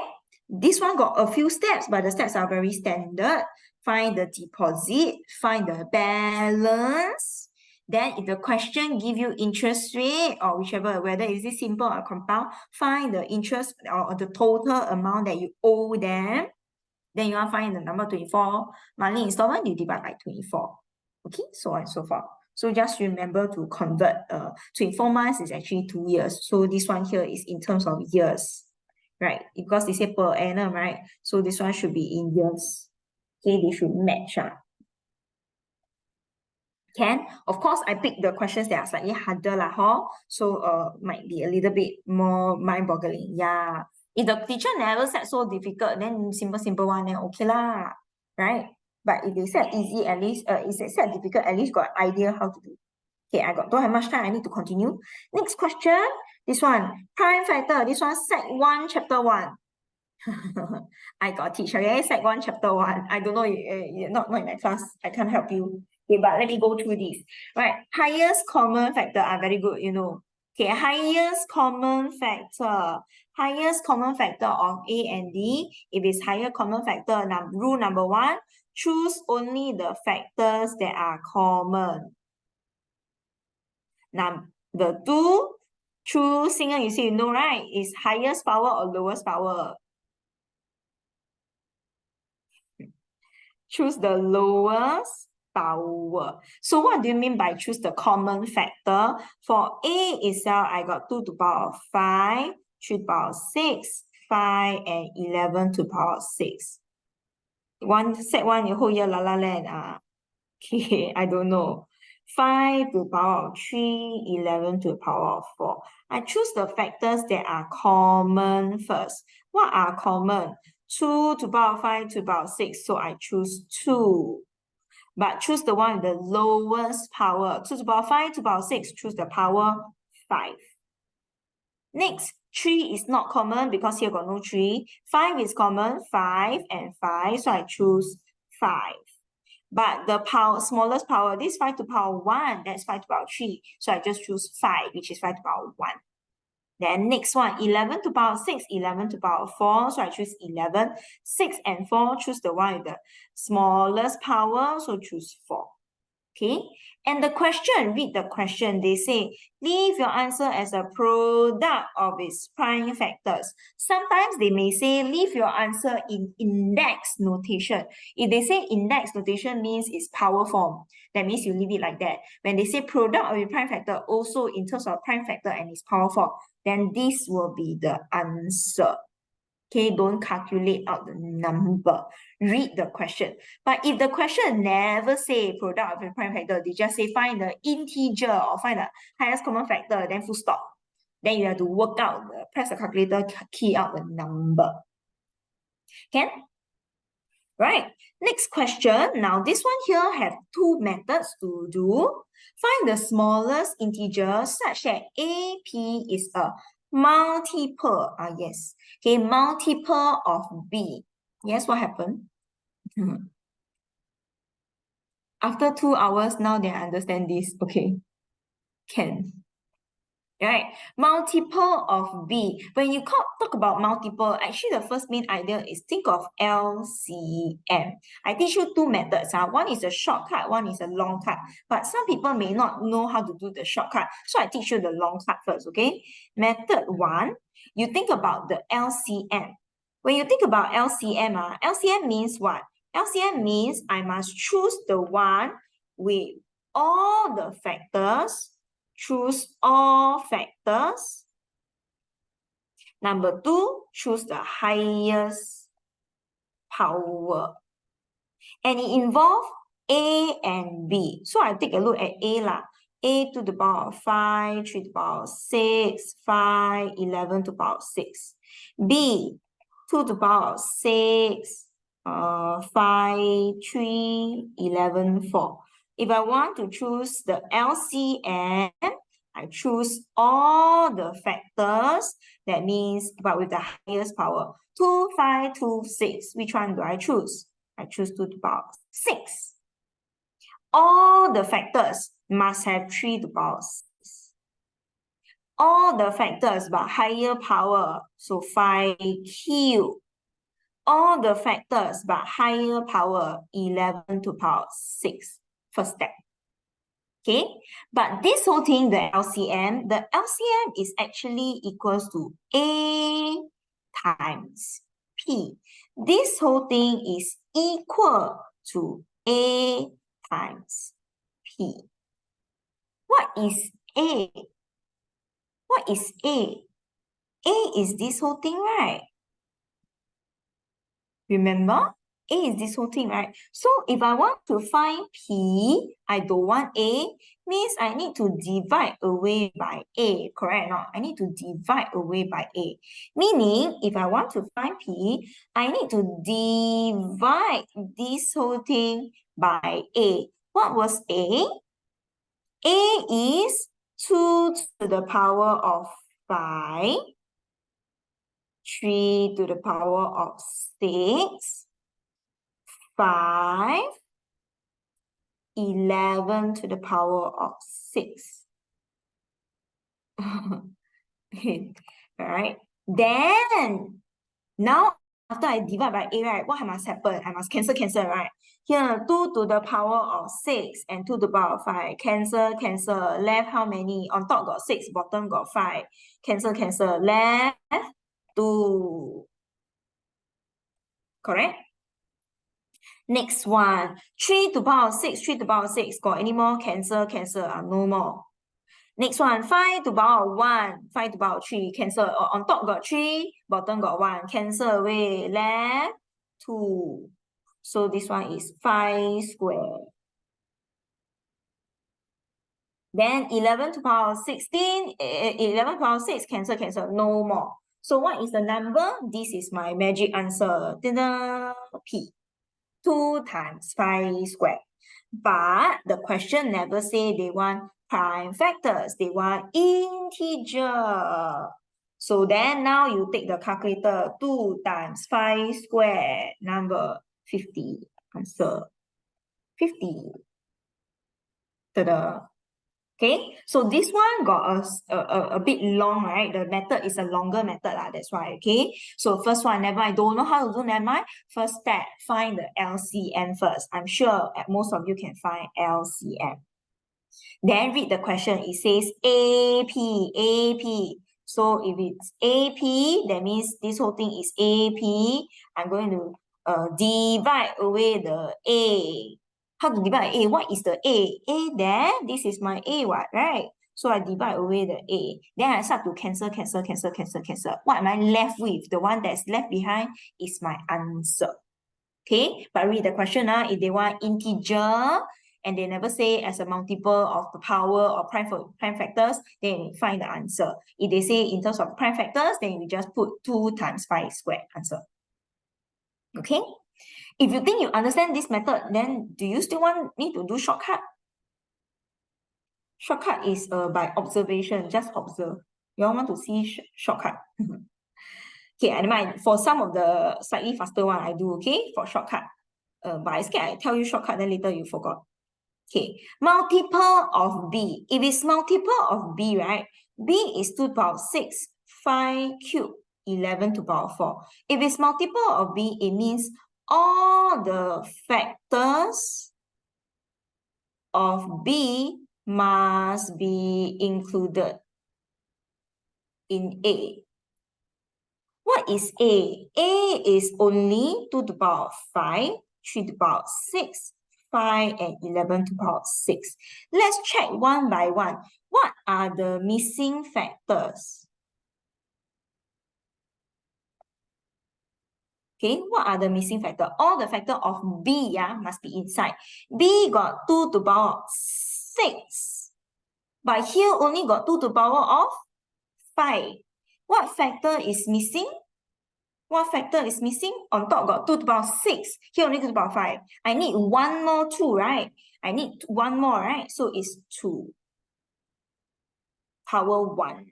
A: This one got a few steps, but the steps are very standard. Find the deposit, find the balance. Then if the question give you interest rate or whichever, whether is it simple or compound, find the interest or the total amount that you owe them. Then you want to find the number 24 monthly installment, you divide by 24. Okay, so on and so forth. So just remember to convert 24 months is actually 2 years. So this one here is in terms of years. Right, because they say per annum, right? So this one should be in years. Okay, they should match. Can, of course, I pick the questions that are slightly harder lah, so might be a little bit more mind-boggling. Yeah, if the teacher never said so difficult, then simple one, then okay lah, right? But if they said easy, at least if they said difficult, at least got idea how to do. Okay, don't have much time. I need to continue. Next question. This one, prime factor. This one, Sec 1, Chapter 1. I got teach, okay? Sec 1, Chapter 1. I don't know, you're not in my class. I can't help you. Okay, but let me go through this. Right, highest common factor are very good, you know. Okay, highest common factor. Highest common factor of A and D. If it's higher common factor, rule number 1, choose only the factors that are common. Number 2, choose single, you see, you know, right? Is highest power or lowest power? Choose the lowest power. So what do you mean by choose the common factor? For A itself, I got 2 to the power of 5, 3 to the power of 6, 5, and 11 to the power of 6. Set 1, your whole year la la land. Okay, I don't know. 5 to the power of 3, 11 to the power of 4. I choose the factors that are common first. What are common? 2 to the power of 5 to the power of 6. So I choose 2. But choose the one with the lowest power. 2 to the power of 5 to the power of 6. Choose the power 5. Next, 3 is not common because here got no 3. 5 is common, 5 and 5. So I choose 5. But the smallest power, this 5 to the power 1, that's 5 to the power 3. So I just choose 5, which is 5 to the power 1. Then next one, 11 to the power 6, 11 to the power 4. So I choose 11. 6 and 4, choose the one with the smallest power. So choose 4. Okay, and the question, read the question. They say, leave your answer as a product of its prime factors. Sometimes they may say, leave your answer in index notation. If they say index notation means it's power form, that means you leave it like that. When they say product of its prime factor, also in terms of prime factor and its power form, then this will be the answer. Okay, don't calculate out the number. Read the question. But if the question never say product of the prime factor, they just say find the integer or find the highest common factor, then full stop. Then you have to work out, press the calculator, key out the number. Can? Right. Next question. Now this one here have two methods to do. Find the smallest integer such that AP is a multiple. Yes. Okay, multiple of B. Yes, what happened? After 2 hours, now they understand this. Okay. Can. Right, multiple of B. When you talk about multiple, actually the first main idea is think of LCM. I teach you two methods. One is a shortcut, one is a long cut. But some people may not know how to do the shortcut. So I teach you the long cut first, okay? Method 1, you think about the LCM. When you think about LCM, LCM means what? LCM means I must choose the one with all the factors. Choose all factors. Number 2, choose the highest power. And it involves A and B. So I take a look at A lah. A to the power of 5, 3 to the power of 6, 5, 11 to the power of 6. B, 2 to the power of 6, 5, 3, 11, 4. If I want to choose the LCM, I choose all the factors. That means, but with the highest power. 2, 5, 2, 6. Which one do I choose? I choose 2 to the power of 6. All the factors must have 3 to the power of 6. All the factors but higher power, so 5Q. All the factors but higher power, 11 to the power of 6. First step. Okay, but this whole thing, the LCM is actually equals to A times P. This whole thing is equal to A times P. What is A? What is A? A is this whole thing, right? Remember? A is this whole thing, right? So if I want to find P, I don't want A, means I need to divide away by A, correct or not? I need to divide away by A. Meaning, if I want to find P, I need to divide this whole thing by A. What was A? A is 2 to the power of 5, 3 to the power of 6, 5, 11 to the power of 6. Okay, all right. Then, now after I divide by A, right, what must happen? I must cancel, right? Here, 2 to the power of 6 and 2 to the power of 5. Cancel. Left how many? On top got 6, bottom got 5. Cancel. Left 2. Correct? Next one, 3 to the power of 6, 3 to the power of 6. Got any more? Cancel. No more. Next one, 5 to the power of 1, 5 to the power of 3. Cancel. On top got 3, bottom got 1. Cancel away. Left 2. So this one is 5 squared. Then 11 to the power of 16, 11 to the power of 6. Cancel. No more. So what is the number? This is my magic answer. Ta-da! P. 2 times 5 squared. But the question never say they want prime factors. They want integer. So then now you take the calculator. 2 times 5 squared. Number 50. Answer 50. Ta-da. Okay, so this one got a bit long, right? The method is a longer method, that's why, okay? So first one, never mind, don't know how to do, never mind. First step, find the LCM first. I'm sure most of you can find LCM. Then read the question. It says AP, AP. So if it's AP, that means this whole thing is AP. I'm going to divide away the A. How to divide A? What is the A? A there, this is my A, what, right? So I divide away the A. Then I start to cancel. What am I left with? The one that's left behind is my answer. Okay, but read the question. If they want integer, and they never say as a multiple of the power or prime factors, then you find the answer. If they say in terms of prime factors, then you just put 2 times 5 squared answer. Okay? If you think you understand this method, then do you still want me to do shortcut? Shortcut is by observation, just observe. You all want to see shortcut? Okay, I mind for some of the slightly faster one, I do, okay, for shortcut. But I scared I tell you shortcut, then later you forgot. Okay, multiple of B. If it's multiple of B, right? B is 2 to the power 6, 5 cubed, 11 to the power 4. If it's multiple of B, it means all the factors of B must be included in A. What is A? A is only 2 to the power 5, 3 to the power 6, 5 and 11 to the power 6. Let's check one by one. What are the missing factors? Okay, what are the missing factors? All the factor of B must be inside. B got 2 to the power 6. But here only got 2 to the power of 5. What factor is missing? What factor is missing? On top got 2 to the power 6. Here only 2 to the power 5. I need one more 2, right? I need one more, right? So it's 2 power 1.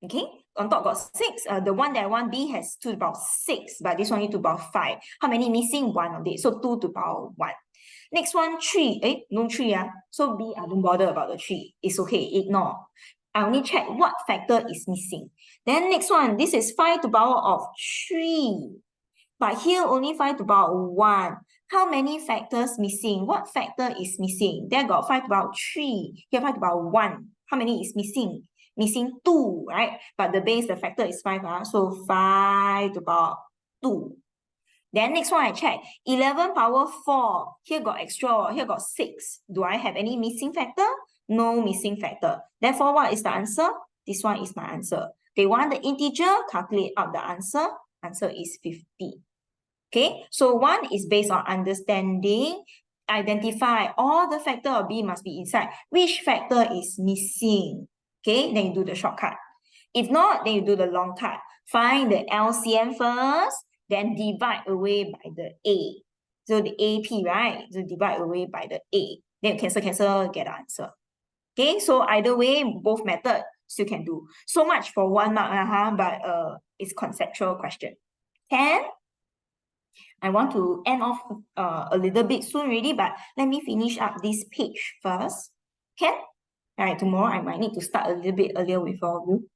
A: Okay? On top got 6. The one that I want, B, has 2 to the power 6. But this one need 2 to the power 5. How many missing? 1 of it. So 2 to the power 1. Next one, 3. No 3. So B, I don't bother about the 3. It's okay. Ignore. I only check what factor is missing. Then next one, this is 5 to the power of 3. But here only 5 to the power 1. How many factors missing? What factor is missing? There got 5 to the power 3. Here 5 to the power 1. How many is missing? Missing 2, right? But the base, the factor is 5. So 5 to the power 2. Then next one I check. 11 power 4. Here got extra. Here got 6. Do I have any missing factor? No missing factor. Therefore, what is the answer? This one is my answer. They want the integer, calculate out the answer. Answer is 50. Okay, so 1 is based on understanding. Identify all the factor of B must be inside. Which factor is missing? Okay, then you do the shortcut. If not, then you do the long cut. Find the LCM first, then divide away by the A. So the AP, right? So divide away by the A. Then cancel, get the answer. Okay, so either way, both methods still can do. So much for 1 mark, but it's conceptual question. 10. I want to end off a little bit soon already, but let me finish up this page first. Can? All right, tomorrow I might need to start a little bit earlier with all of you.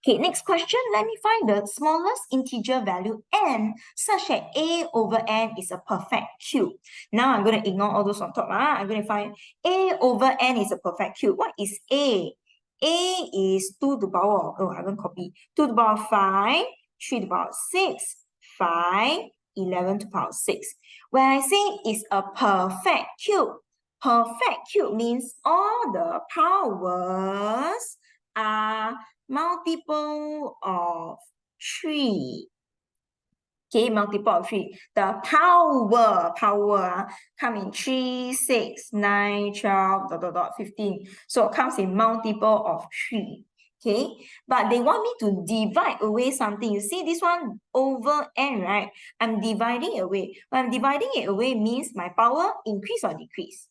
A: Okay, next question. Let me find the smallest integer value n such that a over n is a perfect cube. Now I'm going to ignore all those on top. I'm going to find a over n is a perfect cube. What is a? A is 2 to the power, I haven't copied, 2 to the power 5, 3 to the power 6, 5, 11 to the power 6. When I say it's a perfect cube means all the powers are multiple of 3. Okay, multiple of 3. The power come in 3, 6, 9, 12, 15. So it comes in multiple of 3. Okay, but they want me to divide away something. You see this one over n, right? I'm dividing away. When I'm dividing it away means my power increase or decrease.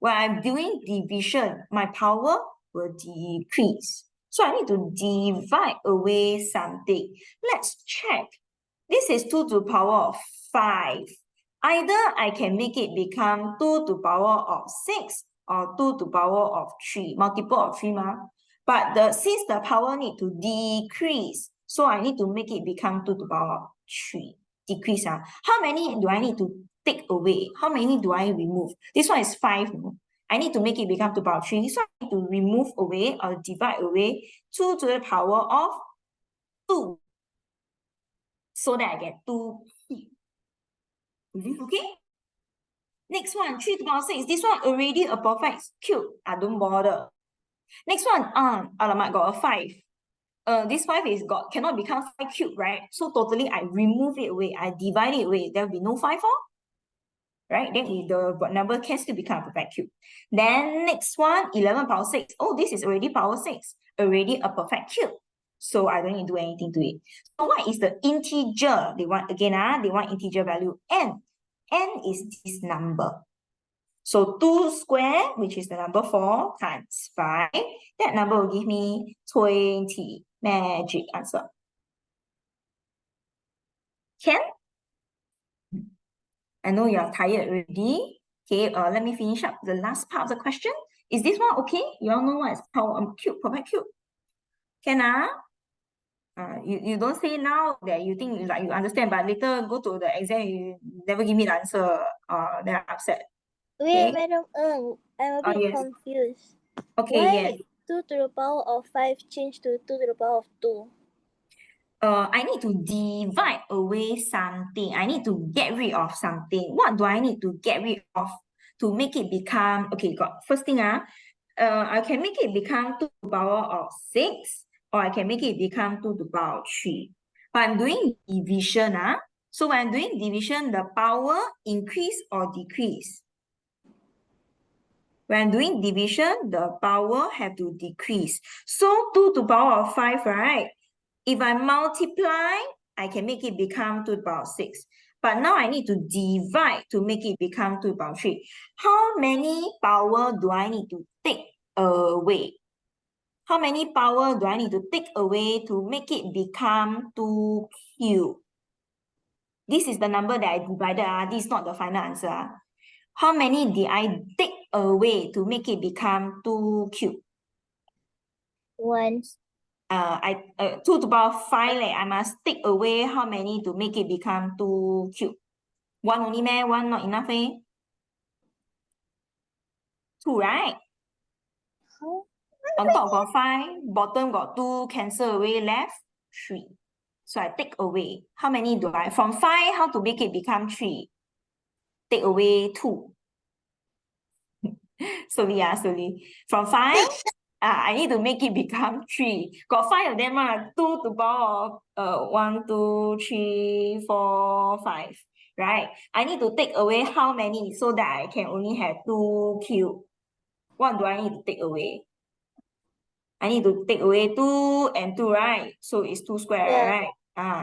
A: When I'm doing division, my power will decrease. So I need to divide away something. Let's check. This is 2 to the power of 5. Either I can make it become 2 to the power of 6 or 2 to the power of 3, multiple of 3 ma. But since the power need to decrease, so I need to make it become 2 to the power of 3. Decrease. How many do I need to take away? How many do I remove? This one is 5. No? I need to make it become 2 to the power of 3. So I need to remove away or divide away 2 to the power of 2. So that I get 2. Is this okay? Next one, 3 to the power 6. This one already a perfect cube. I don't bother. Next one, alamak, got a 5. This 5 is cannot become 5 cube, right? So totally I remove it away. I divide it away. There will be no 5 4. Right? Then the number can still become a perfect cube. Then next one, 11 power 6. Oh, this is already power 6. Already a perfect cube. So I don't need to do anything to it. So what is the integer? They want, again, they want integer value n. N is this number. So 2 square, which is the number 4, times 5. That number will give me 20. Magic answer. Can? I know you're tired already. Okay, let me finish up the last part of the question. Is this one okay? You all know what is power cube, perfect cube? Can you don't say now that you think like you understand, but later go to the exam, you never give me the answer. Then I'm upset.
C: Wait,
A: Okay?
C: Madam Ng, I'm a bit
A: Yes.
C: confused.
A: Okay,
C: Why
A: yes.
C: 2 to the power of 5 change to 2 to the power of 2?
A: I need to divide away something. I need to get rid of something. What do I need to get rid of to make it become, okay, got first thing, I can make it become 2 to the power of 6, or I can make it become 2 to the power of 3. But I'm doing division, so when I'm doing division, the power increase or decrease? When I'm doing division, the power have to decrease. So 2 to the power of 5, right? If I multiply, I can make it become 2 to the power of 6. But now I need to divide to make it become 2 to the power of 3. How many power do I need to take away? How many power do I need to take away to make it become 2 cube? This is the number that I divided. This is not the final answer. How many did I take away to make it become 2 cube?
C: 1.
A: 2 to the power of 5, I must take away how many to make it become 2 cube? 1 only, 1 not enough, 2, right?
C: How?
A: On top got 5, bottom got 2, cancel away, left 3. So I take away. How many do I? From 5, how to make it become 3? Take away 2. Slowly. From 5, I need to make it become 3. Got 5 of them, 2 to the power of 1, 2, 3, 4, 5. Right? I need to take away how many so that I can only have 2 cube. What do I need to take away? I need to take away 2 and 2, right? So it's 2 square,
C: Yeah.
A: right?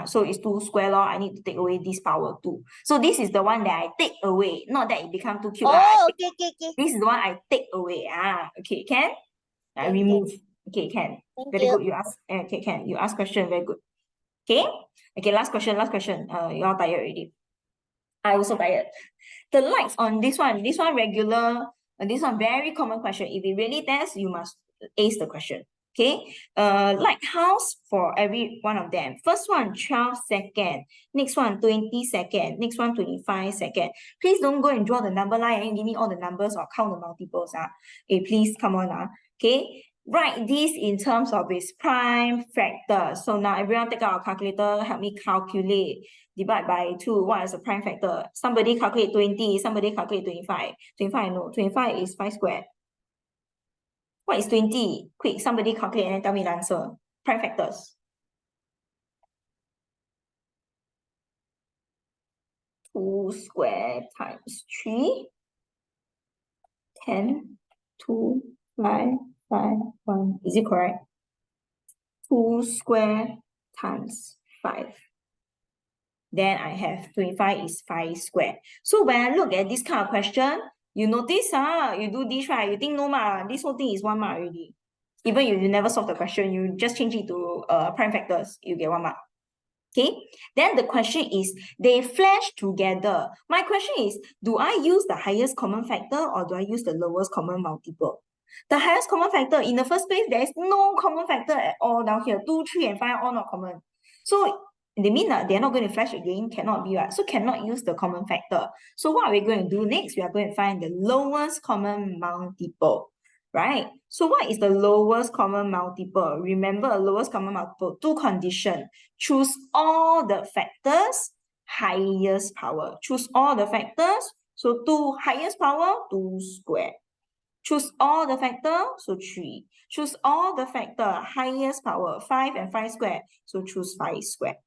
A: So it's 2 square law. I need to take away this power 2. So this is the one that I take away, not that it become 2 cube.
C: Oh, okay.
A: This is the one I take away. Okay, can? I
C: Can.
A: remove. Okay, can.
C: Thank
A: Very
C: you.
A: good. You ask. Okay, can. You ask question. Very good. Okay. Okay. Last question. You all tired already. I also tired. The likes on this one regular. This one very common question. If it really tests, you must ace the question. Okay. Like house for every one of them. First one 12 seconds. Next one 20 seconds. Next one 25 seconds. Please don't go and draw the number line and give me all the numbers or count the multiples. Okay, please come on. Okay. Write this in terms of its prime factor. So now everyone take out a calculator, help me calculate. Divide by 2. What is the prime factor? Somebody calculate 20. Somebody calculate 25. 25, no. 25 is 5 squared. What is 20? Quick, somebody calculate and tell me the answer. Prime factors. 2 squared times 3. 10, 2, 5, 5, 1. Is it correct? 2 squared times 5. Then I have 25 is 5 squared. So when I look at this kind of question, you notice, you do this, right? You think no mark, this whole thing is 1 mark already. Even if you never solve the question, you just change it to prime factors, you get 1 mark. Okay, then the question is, they flash together. My question is, do I use the highest common factor or do I use the lowest common multiple? The highest common factor, in the first place, there is no common factor at all down here. 2, 3, and 5 all not common. So they mean that they're not going to flash again, cannot be, right? So cannot use the common factor. So what are we going to do next? We are going to find the lowest common multiple, right? So what is the lowest common multiple? Remember, a lowest common multiple, two conditions. Choose all the factors, highest power. Choose all the factors, so 2 highest power, 2 squared. Choose all the factor, so 3. Choose all the factor, highest power, 5 and 5 squared, so choose 5 squared.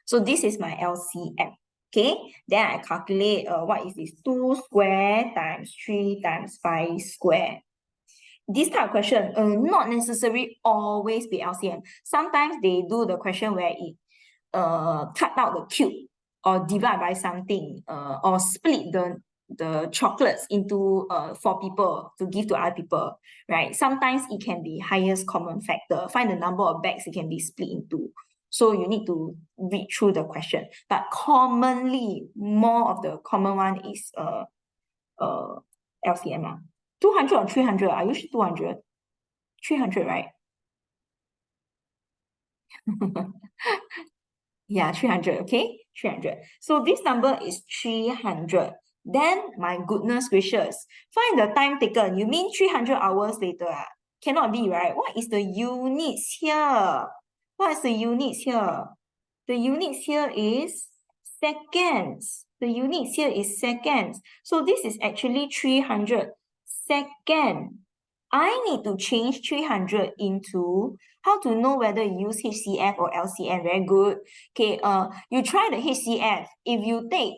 A: So this is my LCM. Okay, then I calculate what is this? 2 squared times 3 times 5 squared. This type of question, not necessarily always be LCM. Sometimes they do the question where it cut out the cube or divide by something, or split the chocolates into 4 people to give to other people, right? Sometimes it can be highest common factor. Find the number of bags it can be split into. So you need to read through the question. But commonly, more of the common one is LCM. 200 or 300? I use 200. 300, right? Yeah, 300, okay? 300. So this number is 300. Then, my goodness gracious, find the time taken. You mean 300 hours later? Cannot be, right? What is the units here? What is the units here? The units here is seconds. The units here is seconds. So this is actually 300 second. I need to change 300 into, how to know whether you use HCF or LCM? Very good. Okay, you try the HCF. If you take,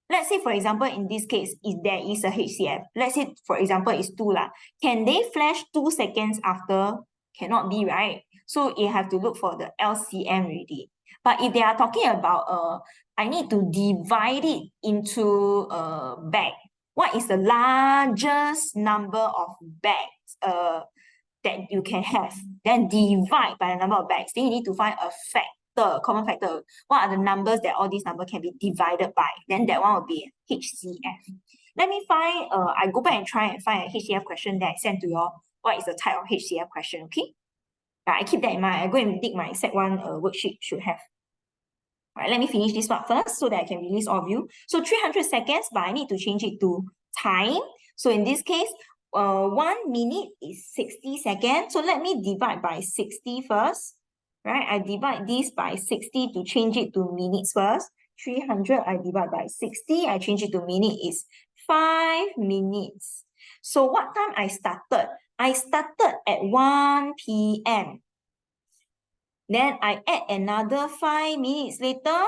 A: let's say for example, in this case, if there is a HCF, let's say for example, it's 2 lah. Can they flash 2 seconds after? Cannot be, right? So you have to look for the LCM already. But if they are talking about, I need to divide it into a bag. What is the largest number of bags that you can have? Then divide by the number of bags. Then you need to find a factor, common factor. What are the numbers that all these numbers can be divided by? Then that one will be HCF. Let me find, I go back and try and find a HCF question that I sent to you all. What is the type of HCF question, okay? I keep that in mind. I go and dig my set 1 worksheet, should have. All right, let me finish this part first so that I can release all of you. So 300 seconds, but I need to change it to time. So in this case, 1 minute is 60 seconds. So let me divide by 60 first. Right, I divide this by 60 to change it to minutes first. 300, I divide by 60, I change it to minute is 5 minutes. So what time I started? I started at 1 p.m. Then I add another 5 minutes later.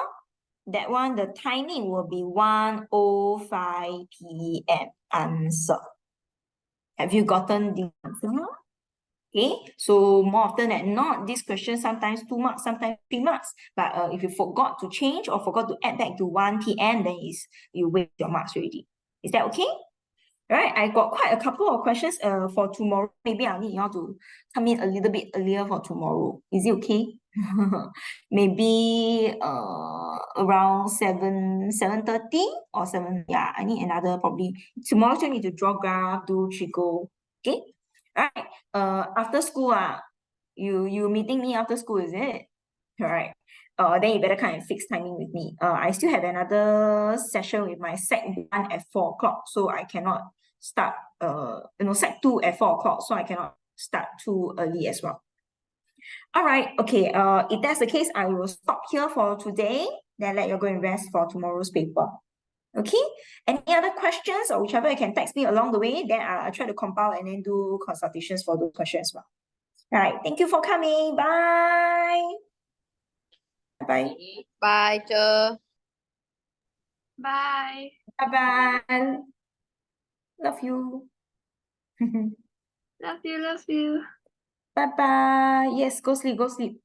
A: That one, the timing will be 1:05 p.m. Answer. Have you gotten the answer? Okay, so more often than not, this question sometimes 2 marks, sometimes 3 marks. But if you forgot to change or forgot to add back to 1 p.m., then you waste your marks already. Is that okay? All right, I got quite a couple of questions for tomorrow. Maybe I'll need you all to come in a little bit earlier for tomorrow. Is it okay? Maybe around 7:30 or 7. Yeah, I need another probably. Tomorrow still need to draw graph, do Chico. Okay? All right. After school, you meeting me after school, is it? All right. Then you better come and fix timing with me. I still have another session with my Sec 1 at 4 o'clock, so I cannot start, Sec 2 at 4 o'clock, so I cannot start too early as well. All right, okay, if that's the case, I will stop here for today, then let you go and rest for tomorrow's paper. Okay, any other questions or whichever, you can text me along the way, then I'll try to compile and then do consultations for those questions as well. All right, thank you for coming. Bye. Bye.
B: Bye, Cher.
D: Bye.
A: Bye-bye. Love you.
D: Love you.
A: Bye-bye. Yes, go sleep, go sleep.